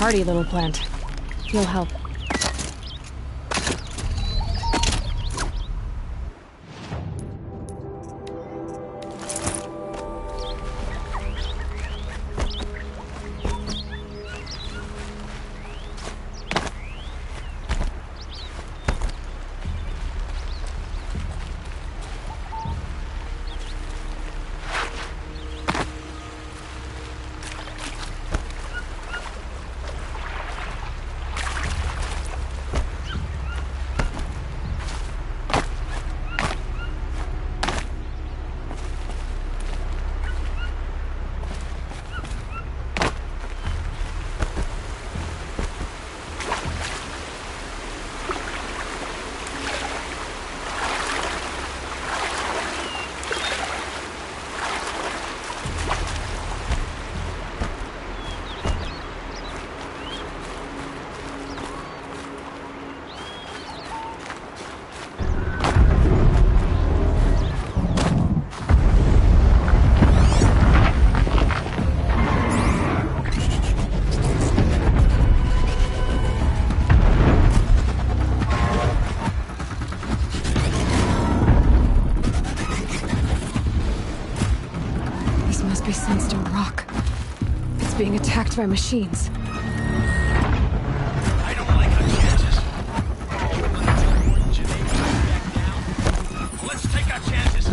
hardy little plant. He'll help. Sunstone Rock. It's being attacked by machines. I don't like our chances. Let's take our chances.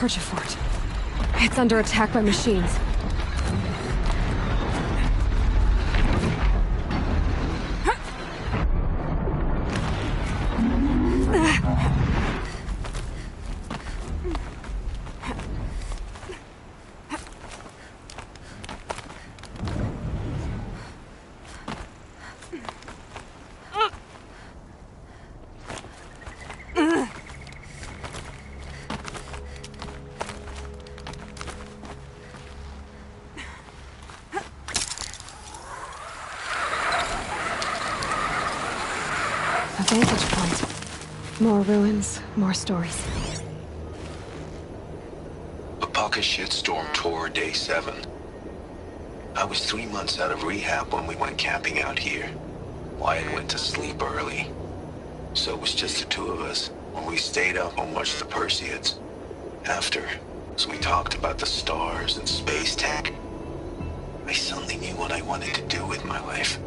Archer Fort. It's under attack by machines. A vantage point. More ruins, more stories. Apaka shitstorm tour day 7. I was 3 months out of rehab when we went camping out here. Wyatt went to sleep early, so it was just the 2 of us when we stayed up and watched the Perseids. After, as we talked about the stars and space tech, I suddenly knew what I wanted to do with my life.